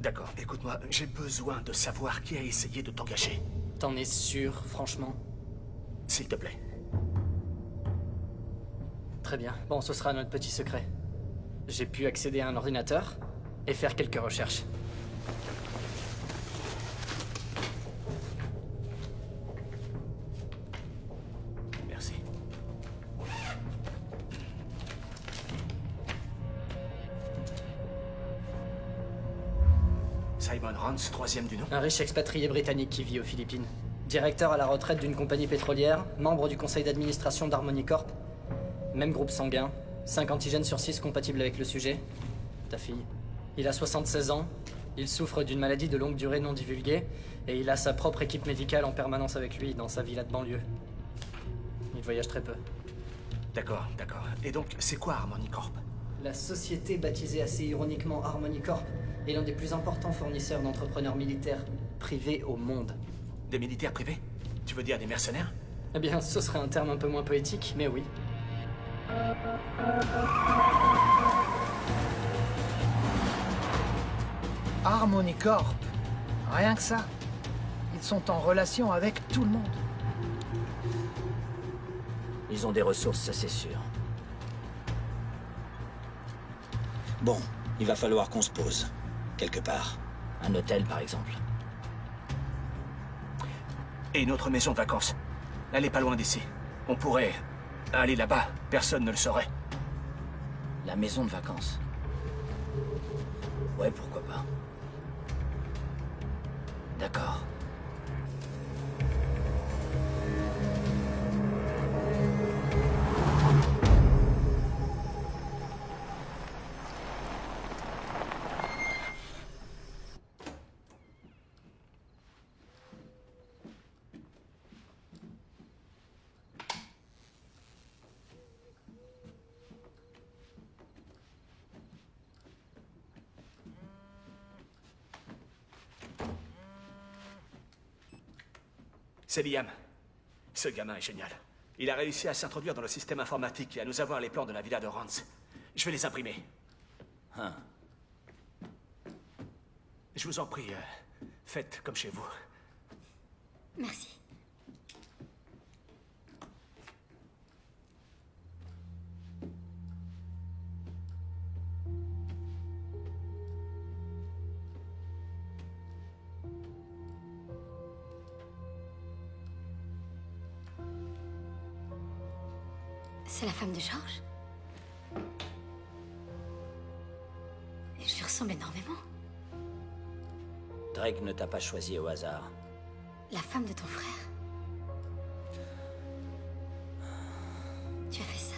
D'accord, écoute-moi, j'ai besoin de savoir qui a essayé de t'engager. T'en es sûr, franchement? S'il te plaît. Très bien. Bon, ce sera notre petit secret. J'ai pu accéder à un ordinateur et faire quelques recherches. Merci. Simon Rance, troisième du nom. Un riche expatrié britannique qui vit aux Philippines. Directeur à la retraite d'une compagnie pétrolière, membre du conseil d'administration d'Harmony Corp. Même groupe sanguin, 5 antigènes sur 6 compatibles avec le sujet. Ta fille. Il a 76 ans, il souffre d'une maladie de longue durée non divulguée, et il a sa propre équipe médicale en permanence avec lui dans sa villa de banlieue. Il voyage très peu. D'accord, d'accord. Et donc, c'est quoi Harmony Corp? La société baptisée assez ironiquement Harmony Corp est l'un des plus importants fournisseurs d'entrepreneurs militaires privés au monde. Des militaires privés? Tu veux dire des mercenaires? Eh bien, ce serait un terme un peu moins poétique, mais oui. Harmony Corp. Rien que ça. Ils sont en relation avec tout le monde. Ils ont des ressources, ça c'est sûr. Bon, il va falloir qu'on se pose. Quelque part. Un hôtel, par exemple. Et notre maison de vacances. Elle est pas loin d'ici. On pourrait aller là-bas. Personne ne le saurait. La maison de vacances. Ouais, pourquoi pas. D'accord. C'est Liam. Ce gamin est génial. Il a réussi à s'introduire dans le système informatique et à nous avoir les plans de la villa de Rance. Je vais les imprimer. Hein. Je vous en prie, faites comme chez vous. Merci. C'est la femme de George. Et je lui ressemble énormément. Drake ne t'a pas choisi au hasard. La femme de ton frère. Tu as fait ça.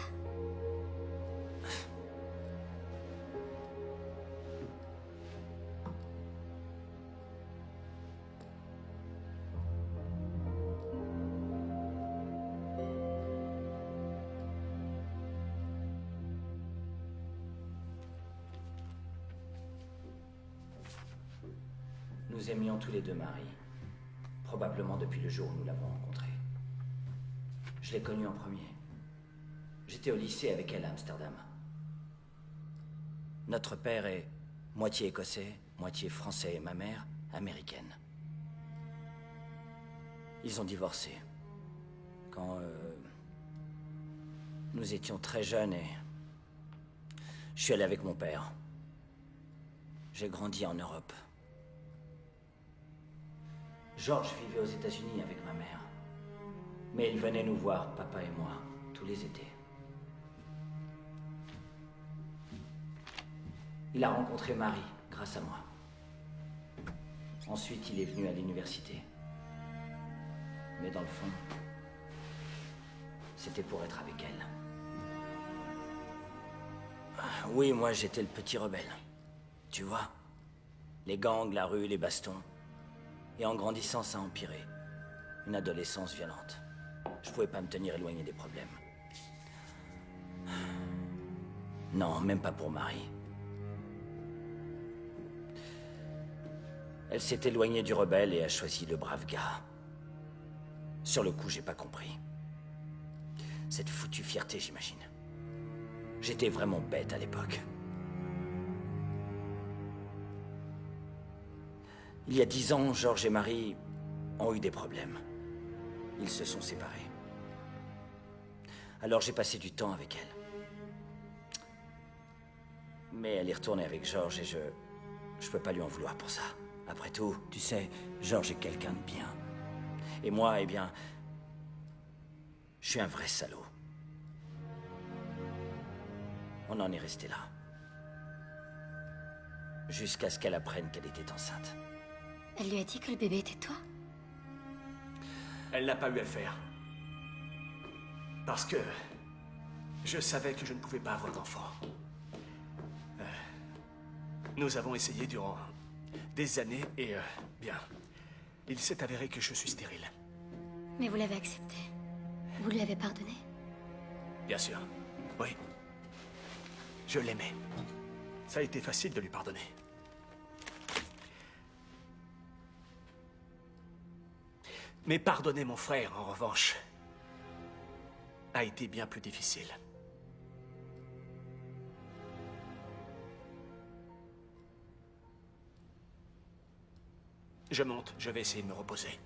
Nous aimions tous les deux Marie. Probablement depuis le jour où nous l'avons rencontrée. Je l'ai connue en premier. J'étais au lycée avec elle à Amsterdam. Notre père est moitié écossais, moitié français et ma mère, américaine. Ils ont divorcé. Quand nous étions très jeunes et je suis allé avec mon père. J'ai grandi en Europe. George vivait aux États-Unis avec ma mère. Mais il venait nous voir, papa et moi, tous les étés. Il a rencontré Marie, grâce à moi. Ensuite, il est venu à l'université. Mais dans le fond, c'était pour être avec elle. Oui, moi, j'étais le petit rebelle. Tu vois? Les gangs, la rue, les bastons. Et en grandissant, ça a empiré. Une adolescence violente. Je pouvais pas me tenir éloigné des problèmes. Non, même pas pour Marie. Elle s'est éloignée du rebelle et a choisi le brave gars. Sur le coup, j'ai pas compris. Cette foutue fierté, j'imagine. J'étais vraiment bête à l'époque. Il y a 10 ans, George et Marie ont eu des problèmes. Ils se sont séparés. Alors j'ai passé du temps avec elle. Mais elle est retournée avec George et je peux pas lui en vouloir pour ça. Après tout, tu sais, George est quelqu'un de bien. Et moi, eh bien, je suis un vrai salaud. On en est resté là. Jusqu'à ce qu'elle apprenne qu'elle était enceinte. Elle lui a dit que le bébé était toi? Elle n'a pas eu à le faire. Parce que je savais que je ne pouvais pas avoir d'enfant. Nous avons essayé durant des années et, bien, il s'est avéré que je suis stérile. Mais vous l'avez accepté. Vous lui avez pardonné. Bien sûr, oui. Je l'aimais. Ça a été facile de lui pardonner. Mais pardonner mon frère, en revanche, a été bien plus difficile. Je monte, je vais essayer de me reposer.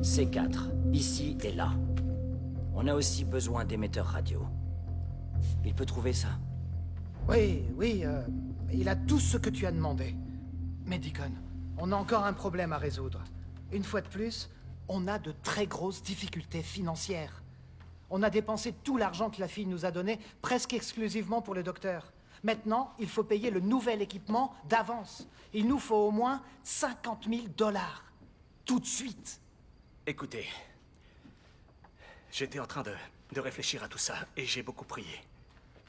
C4, ici et là. On a aussi besoin d'émetteurs radio. Il peut trouver ça? Oui, il a tout ce que tu as demandé. Mais Deacon, on a encore un problème à résoudre. Une fois de plus, on a de très grosses difficultés financières. On a dépensé tout l'argent que la fille nous a donné, presque exclusivement pour le docteur. Maintenant, il faut payer le nouvel équipement d'avance. Il nous faut au moins 50 000 $. Tout de suite. Écoutez, j'étais en train de réfléchir à tout ça, et j'ai beaucoup prié.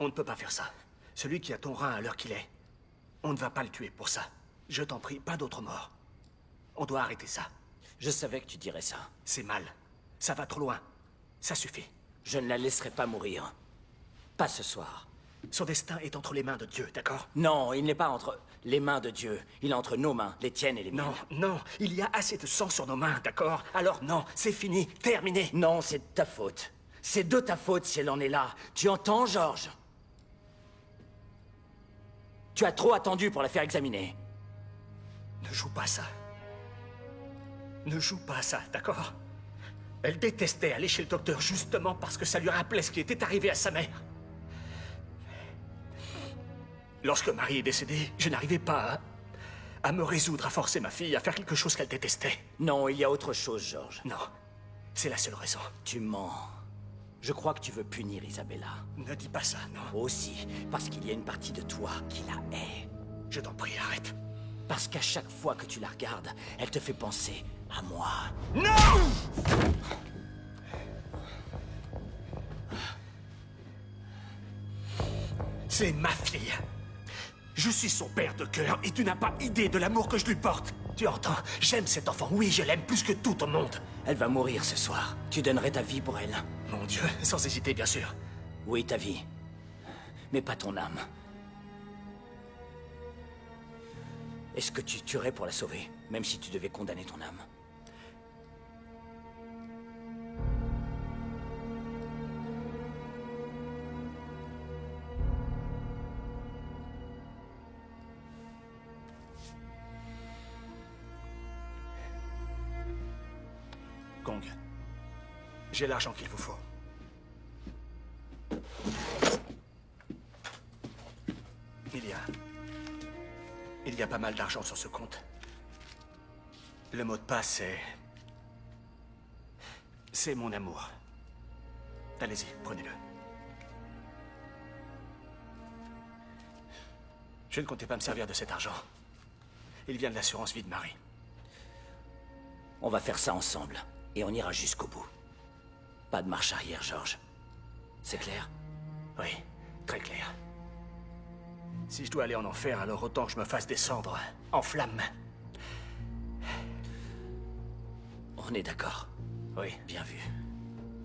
On ne peut pas faire ça. Celui qui a ton rein à l'heure qu'il est, on ne va pas le tuer pour ça. Je t'en prie, pas d'autre mort. On doit arrêter ça. Je savais que tu dirais ça. C'est mal. Ça va trop loin. Ça suffit. Je ne la laisserai pas mourir. Pas ce soir. Son destin est entre les mains de Dieu, d'accord? Non, il n'est pas entre les mains de Dieu. Il est entre nos mains, les tiennes et les miennes. Non, il y a assez de sang sur nos mains, d'accord? Alors non, c'est fini, terminé. Non, c'est de ta faute. C'est de ta faute si elle en est là. Tu entends, George? Tu as trop attendu pour la faire examiner. Ne joue pas ça. Ne joue pas ça, d'accord? Elle détestait aller chez le docteur justement parce que ça lui rappelait ce qui était arrivé à sa mère. Lorsque Marie est décédée, je n'arrivais pas à me résoudre à forcer ma fille à faire quelque chose qu'elle détestait. Non, il y a autre chose, George. Non, c'est la seule raison. Tu mens. Je crois que tu veux punir Isabella. Ne dis pas ça, non. Aussi, parce qu'il y a une partie de toi qui la hait. Je t'en prie, arrête. Parce qu'à chaque fois que tu la regardes, elle te fait penser à moi. Non! C'est ma fille. Je suis son père de cœur et tu n'as pas idée de l'amour que je lui porte. Tu entends? J'aime cet enfant. Oui, je l'aime plus que tout au monde. Elle va mourir ce soir. Tu donnerais ta vie pour elle? Mon Dieu, sans hésiter, bien sûr. Oui, ta vie. Mais pas ton âme. Est-ce que tu tuerais pour la sauver, même si tu devais condamner ton âme? Kong, j'ai l'argent qu'il vous faut. Il y a pas mal d'argent sur ce compte. Le mot de passe, c'est mon amour. Allez-y, prenez-le. Je ne comptais pas me servir de cet argent. Il vient de l'assurance vie de Marie. On va faire ça ensemble, et on ira jusqu'au bout. Pas de marche arrière, George. C'est clair? Oui, très clair. Si je dois aller en enfer, alors autant que je me fasse descendre en flammes. On est d'accord. Oui. Bien vu.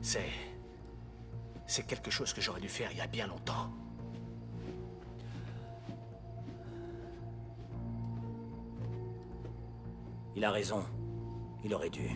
C'est quelque chose que j'aurais dû faire il y a bien longtemps. Il a raison. Il aurait dû.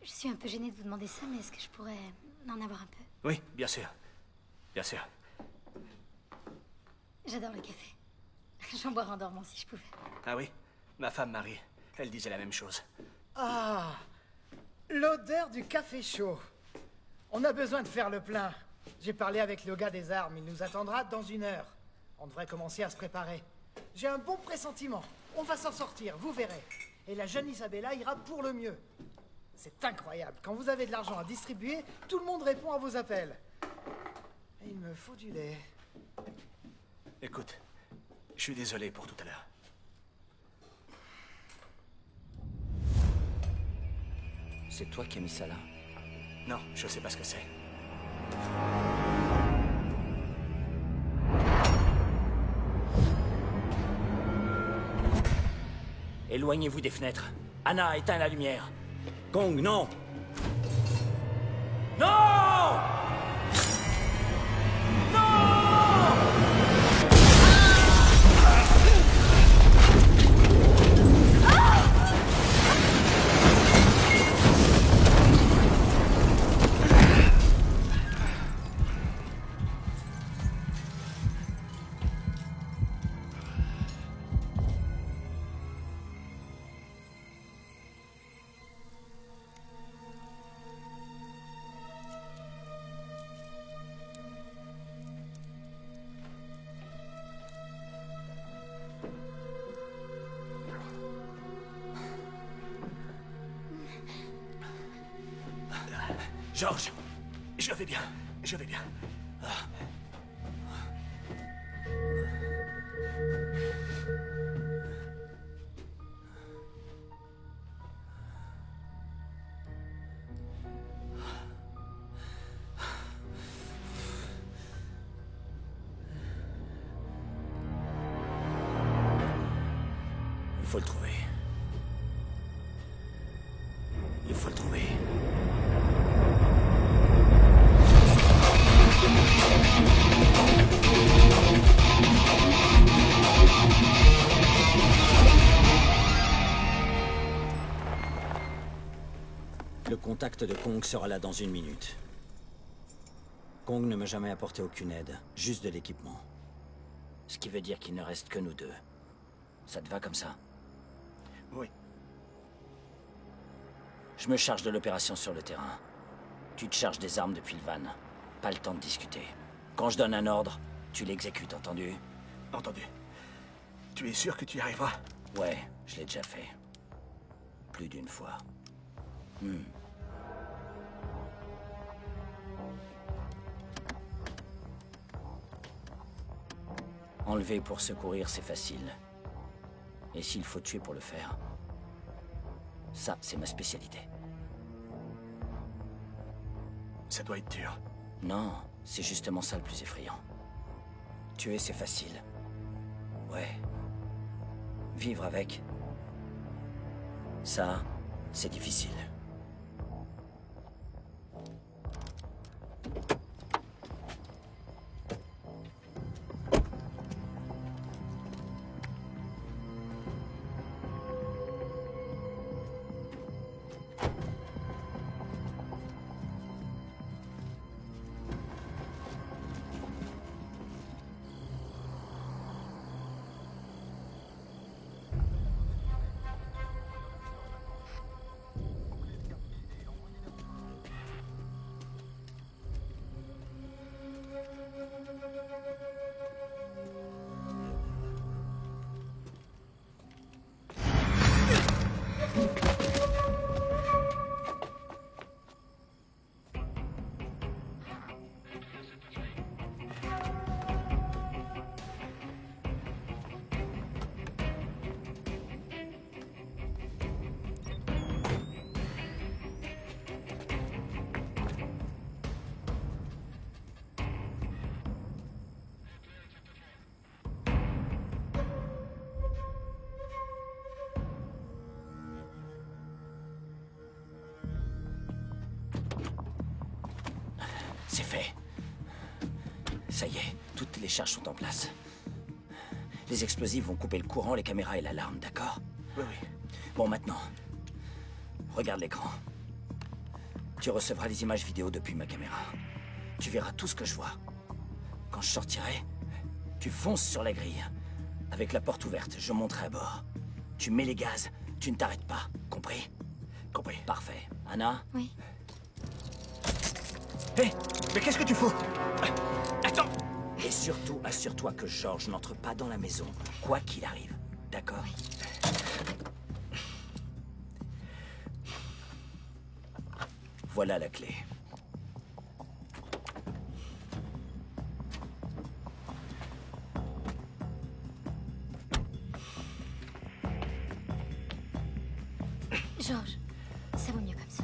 Je suis un peu gênée de vous demander ça, mais est-ce que je pourrais en avoir un peu? Oui, bien sûr. Bien sûr. J'adore le café. J'en boirais en dormant si je pouvais. Ah oui? Ma femme Marie, elle disait la même chose. Ah, l'odeur du café chaud. On a besoin de faire le plein. J'ai parlé avec le gars des armes, il nous attendra dans 1 heure. On devrait commencer à se préparer. J'ai un bon pressentiment. On va s'en sortir, vous verrez. Et la jeune Isabella ira pour le mieux. C'est incroyable. Quand vous avez de l'argent à distribuer, tout le monde répond à vos appels. Et il me faut du lait. Écoute, je suis désolé pour tout à l'heure. C'est toi qui as mis ça là? Non, je sais pas ce que c'est. Éloignez-vous des fenêtres. Anna, éteins la lumière. Kong, non! Non! George, je vais bien, je vais bien. Il faut le trouver. Il faut le trouver. Le contact de Kong sera là dans 1 minute. Kong ne m'a jamais apporté aucune aide, juste de l'équipement. Ce qui veut dire qu'il ne reste que nous deux. Ça te va comme ça? Oui. Je me charge de l'opération sur le terrain. Tu te charges des armes depuis le van. Pas le temps de discuter. Quand je donne un ordre, tu l'exécutes, entendu? Entendu. Tu es sûr que tu y arriveras? Ouais, je l'ai déjà fait. Plus d'1 fois. Enlever pour secourir, c'est facile. Et s'il faut tuer pour le faire, ça, c'est ma spécialité. Ça doit être dur. Non, c'est justement ça le plus effrayant. Tuer, c'est facile. Ouais. Vivre avec, ça, c'est difficile. C'est fait. Ça y est, toutes les charges sont en place. Les explosifs vont couper le courant, les caméras et l'alarme, d'accord? Oui, oui. Bon, maintenant, regarde l'écran. Tu recevras les images vidéo depuis ma caméra. Tu verras tout ce que je vois. Quand je sortirai, tu fonces sur la grille. Avec la porte ouverte, je monterai à bord. Tu mets les gaz, tu ne t'arrêtes pas. Compris? Compris. Parfait. Anna? Oui. Hé, mais qu'est-ce que tu fous? Attends! Et surtout, assure-toi que George n'entre pas dans la maison, quoi qu'il arrive. D'accord? Voilà la clé. George, ça vaut mieux comme ça.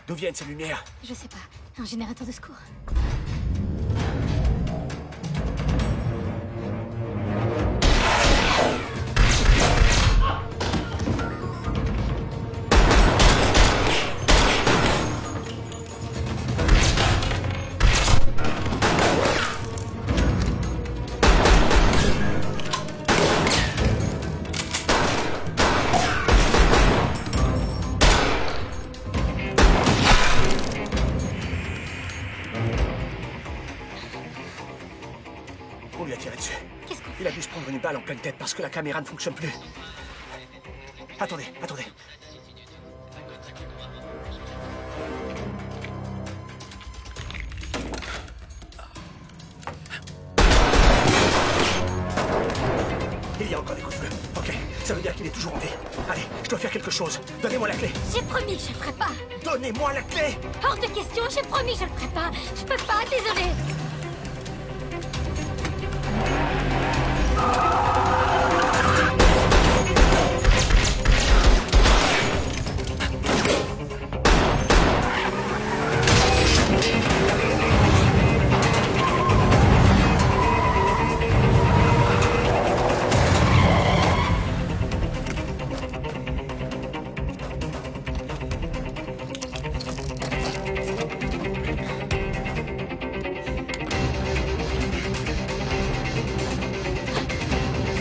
D'où viennent ces lumières? Je sais pas. Un générateur de secours. prendre une balle en pleine tête parce que la caméra ne fonctionne plus. Attendez. Il y a encore des coups de feu. Ok, ça veut dire qu'il est toujours en vie. Allez, je dois faire quelque chose. Donnez-moi la clé. J'ai promis que je le ferai pas. Donnez-moi la clé. Hors de question, j'ai promis que je le ferai pas. Je peux pas, désolé.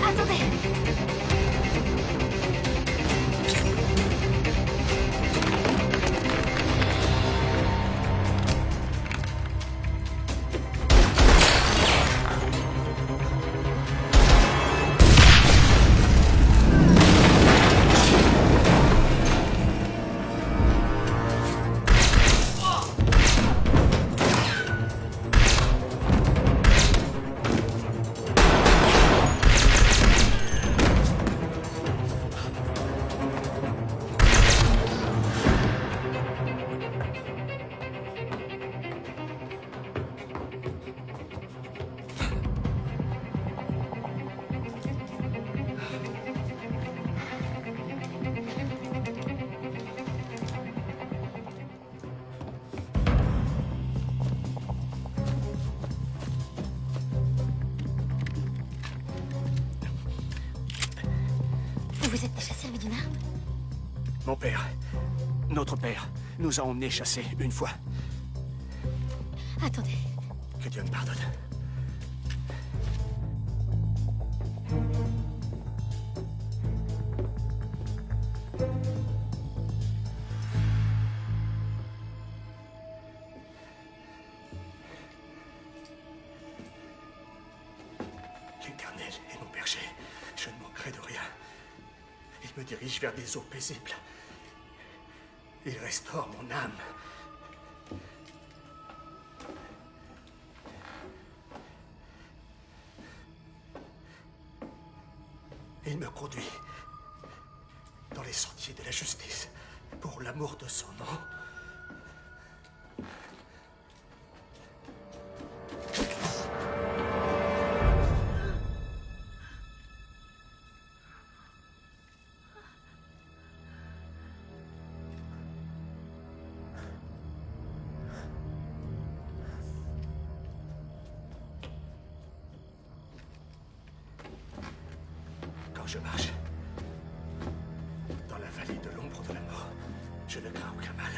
Attendez. Vous vous êtes déjà servi d'une arme? Mon père, notre père, nous a emmenés chasser une fois. Attendez. Que Dieu me pardonne. L'Éternel est mon berger, je ne manquerai de rien. Il me dirige vers des eaux paisibles. Il restaure mon âme. Il me conduit dans les sentiers de la justice pour l'amour de son nom. Quand je marche dans la vallée de l'ombre de la mort, je ne crains aucun mal.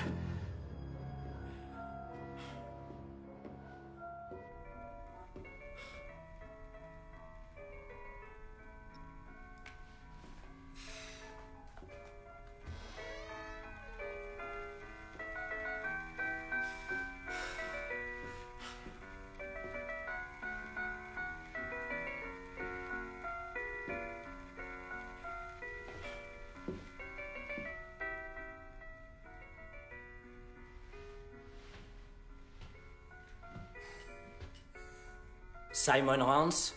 Simon Rance?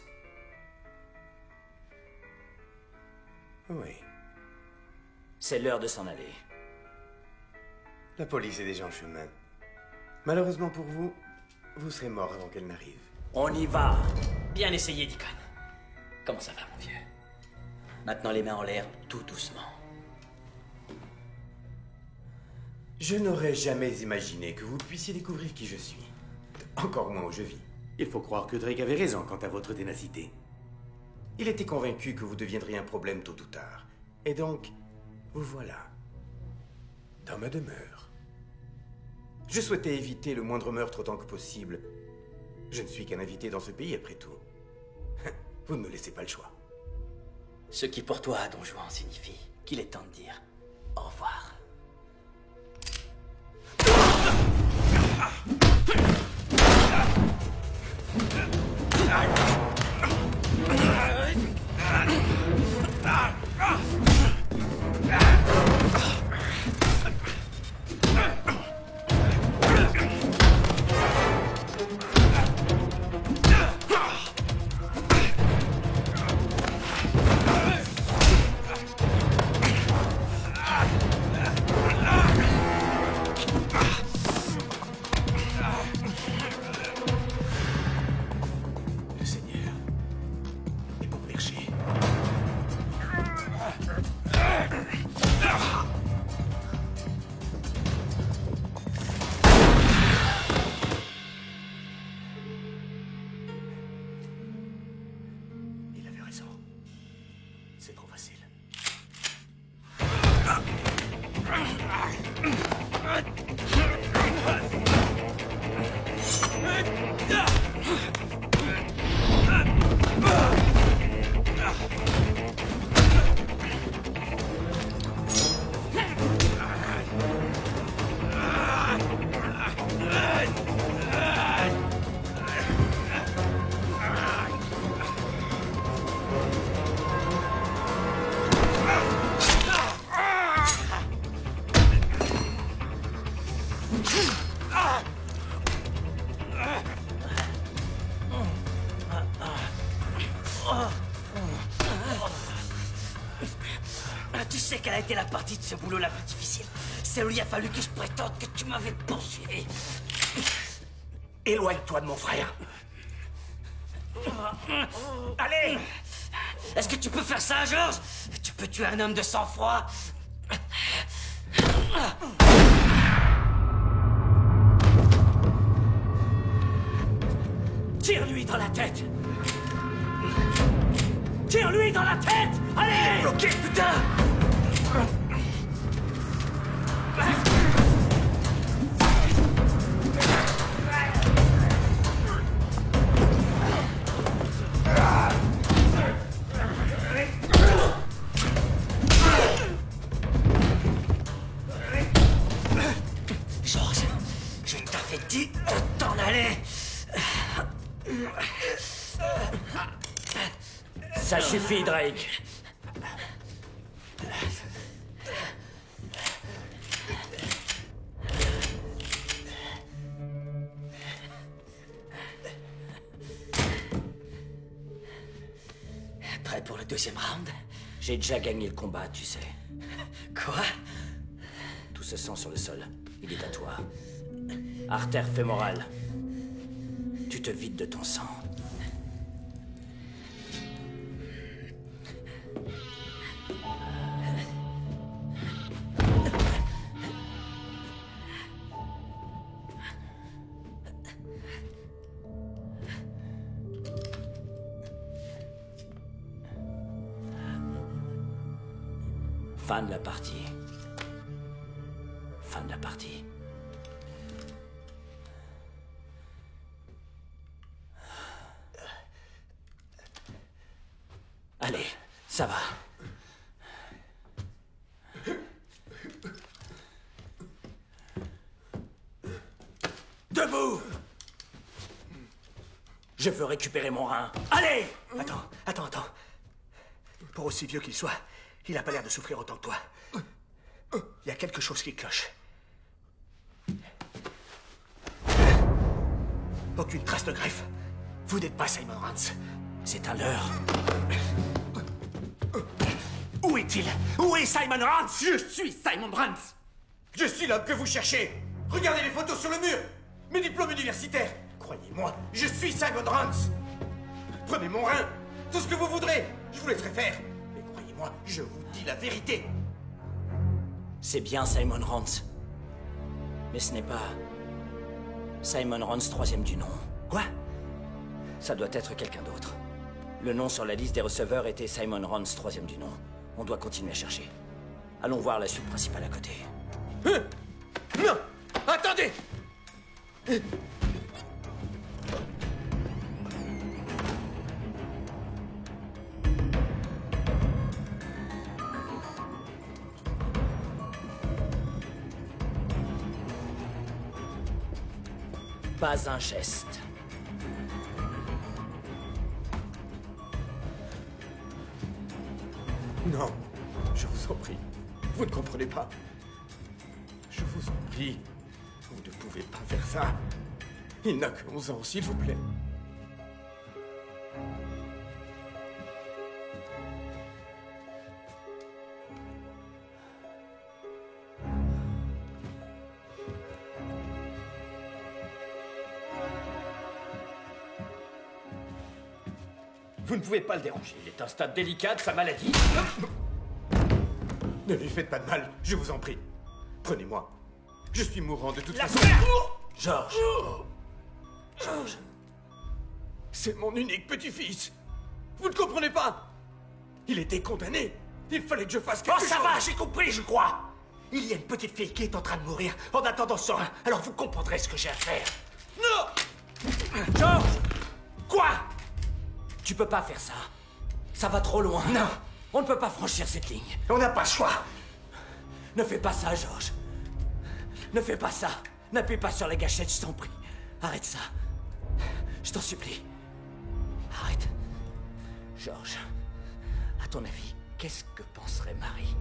Oui. C'est l'heure de s'en aller. La police est déjà en chemin. Malheureusement pour vous, vous serez mort avant qu'elle n'arrive. On y va. Bien essayé, Deacon. Comment ça va, mon vieux? Maintenant les mains en l'air, tout doucement. Je n'aurais jamais imaginé que vous puissiez découvrir qui je suis. Encore moins où je vis. Il faut croire que Drake avait raison quant à votre ténacité. Il était convaincu que vous deviendriez un problème tôt ou tard. Et donc, vous voilà. Dans ma demeure. Je souhaitais éviter le moindre meurtre autant que possible. Je ne suis qu'un invité dans ce pays, après tout. Vous ne me laissez pas le choix. Ce qui pour toi, Don Juan, signifie qu'il est temps de dire au revoir. été la partie de ce boulot la plus difficile. Celle où il a fallu que je prétende que tu m'avais poursuivi. Éloigne-toi de mon frère. Allez! Est-ce que tu peux faire ça, Georges? Tu peux tuer un homme de sang-froid? Tire-lui dans la tête! Tire-lui dans la tête! Allez! Bloqué, putain! Georges, je t'avais dit de t'en aller! Ça suffit, Drake. Prêt pour le deuxième round? J'ai déjà gagné le combat, tu sais. Quoi? Tout ce sang sur le sol, il est à toi. Artère fémorale. Tu te vides de ton sang. Fin de la partie. Fin de la partie. Allez, ça va. Debout! Je veux récupérer mon rein. Allez! Attends. Pour aussi vieux qu'il soit, il a pas l'air de souffrir autant que toi. Il y a quelque chose qui cloche. Aucune trace de greffe. Vous n'êtes pas Simon Rance. C'est un leurre. Où est-il? Où est Simon Rance? Je suis Simon Rance. Je suis l'homme que vous cherchez. Regardez les photos sur le mur. Mes diplômes universitaires. Croyez-moi, je suis Simon Rance. Prenez mon rein. Tout ce que vous voudrez. Je vous laisserai faire. Mais croyez-moi, je vous dis la vérité. C'est bien Simon Rance. Mais ce n'est pas Simon Rance, troisième du nom. Quoi? Ça doit être quelqu'un d'autre. Le nom sur la liste des receveurs était Simon Rance, troisième du nom. On doit continuer à chercher. Allons voir la suite principale à côté. Non! Attendez! Pas un geste. Non, je vous en prie. Vous ne comprenez pas. Je vous en prie. Vous ne pouvez pas faire ça. Il n'a que 11 ans, s'il vous plaît. Vous ne pouvez pas le déranger. Il est à un stade délicat de sa maladie. Ne lui faites pas de mal, je vous en prie. Prenez-moi. Je suis mourant de toute façon. Georges. Georges. C'est mon unique petit-fils. Vous ne comprenez pas? Il était condamné. Il fallait que je fasse quelque chose. Oh, ça va, j'ai compris, je crois. Il y a une petite fille qui est en train de mourir en attendant son rein. Alors vous comprendrez ce que j'ai à faire. Non! Georges! Quoi? Tu peux pas faire ça. Ça va trop loin. Non. On ne peut pas franchir cette ligne. On n'a pas le choix. Ne fais pas ça, Georges. Ne fais pas ça. N'appuie pas sur la gâchette, je t'en prie. Arrête ça. Je t'en supplie. Arrête. Georges, à ton avis, qu'est-ce que penserait Marie?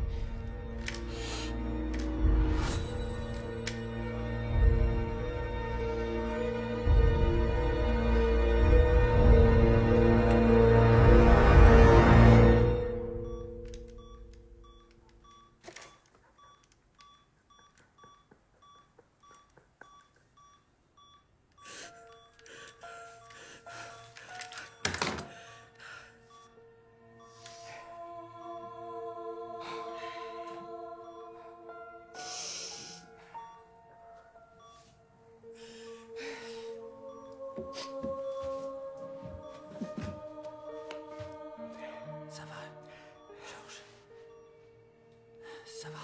Ça va, George. Ça va.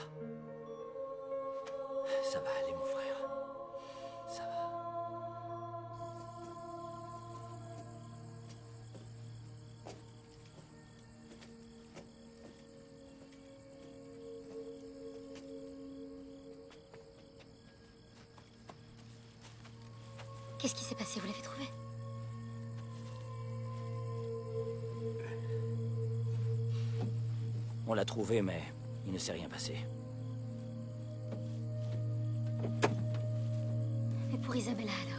Ça va aller, mon frère. Ça va. Qu'est-ce qui s'est passé? Vous l'avez trouvé? On l'a trouvé, mais il ne s'est rien passé. Mais pour Isabella alors?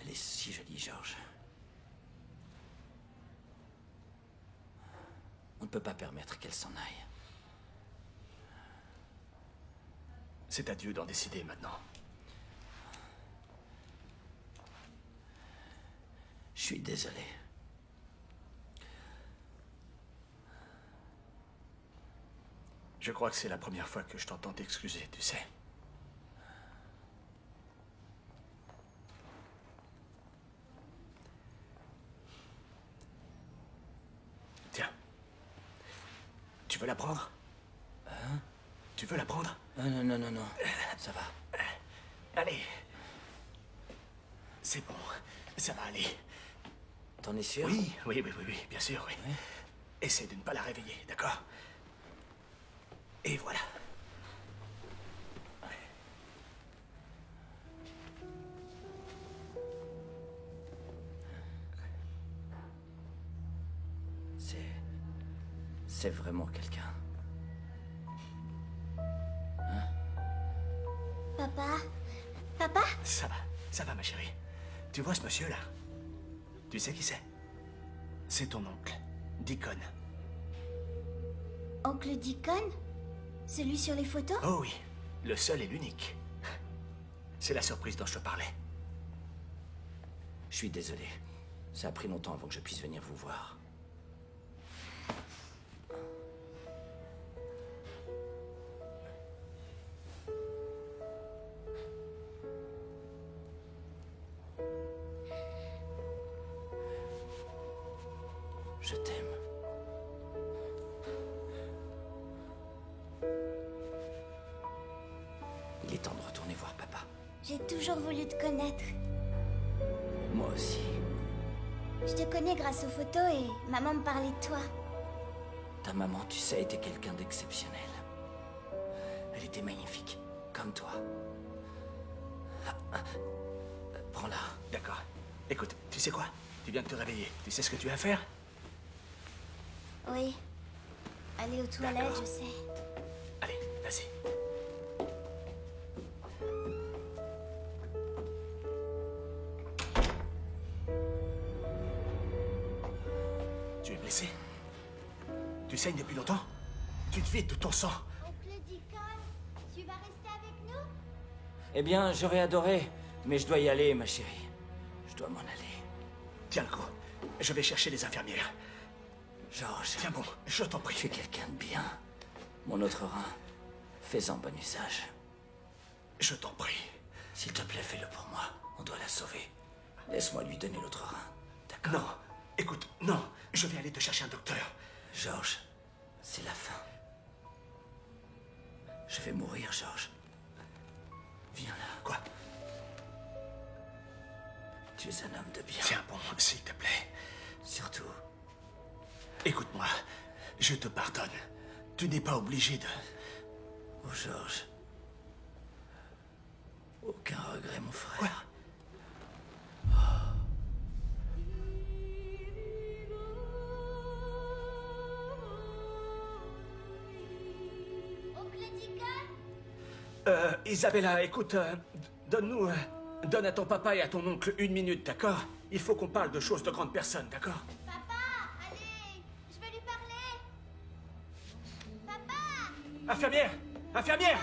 Elle est si jolie, George. On ne peut pas permettre qu'elle s'en aille. C'est à Dieu d'en décider maintenant. Je suis désolé. Je crois que c'est la première fois que je t'entends t'excuser, tu sais. Tiens. Tu veux la prendre? Hein? Tu veux la prendre? Non, non, non, non. Ça va. Allez. C'est bon. Ça va aller. T'en es sûr? Oui, bien sûr, oui. Oui. Essaie de ne pas la réveiller, d'accord? Et voilà. C'est vraiment quelqu'un. Papa? Papa? Ça va, ma chérie. Tu vois ce monsieur-là? Tu sais qui c'est? C'est ton oncle, Deacon. Oncle Deacon? Celui sur les photos? Oh oui, le seul et l'unique. C'est la surprise dont je te parlais. Je suis désolé. Ça a pris longtemps avant que je puisse venir vous voir. Je t'aime. Il est temps de retourner voir papa. J'ai toujours voulu te connaître. Moi aussi. Je te connais grâce aux photos et maman me parlait de toi. Ta maman, tu sais, était quelqu'un d'exceptionnel. Elle était magnifique, comme toi. Prends-la. D'accord. Écoute, tu sais quoi? Tu viens de te réveiller. Tu sais ce que tu as à faire? Oui. Aller aux toilettes, je sais. Allez, vas-y. Tu es blessé? Tu saignes depuis longtemps? Tu te vides tout ton sang? Oncle Deacon, tu vas rester avec nous? Eh bien, j'aurais adoré, mais je dois y aller, ma chérie. Je dois m'en aller. Tiens le coup. Je vais chercher les infirmières. Georges. Tiens bon, je t'en prie. Tu es quelqu'un de bien. Mon autre rein, fais-en bon usage. Je t'en prie. S'il te plaît, fais-le pour moi. On doit la sauver. Laisse-moi lui donner l'autre rein. D'accord? Non. Écoute, non. Je vais aller te chercher un docteur. Georges, c'est la fin. Je vais mourir, Georges. Viens là. Quoi? Tu es un homme de bien. Tiens bon, s'il te plaît. Surtout. Écoute-moi, je te pardonne. Tu n'es pas obligé de... Oh, Georges. Aucun regret, mon frère. Oncle Deacon? Isabella, écoute, donne à ton papa et à ton oncle 1 minute, d'accord? Il faut qu'on parle de choses de grandes personnes, d'accord? Papa, allez, je vais lui parler. Papa! Infirmière! Infirmière!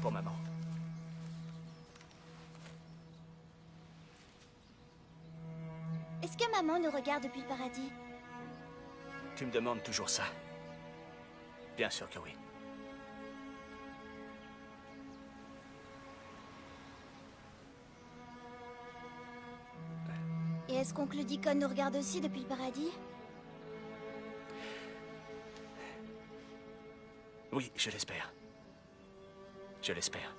Pour maman. Est-ce que maman nous regarde depuis le paradis? Tu me demandes toujours ça. Bien sûr que oui. Et est-ce qu'oncle Deacon nous regarde aussi depuis le paradis? Oui, je l'espère. Je l'espère.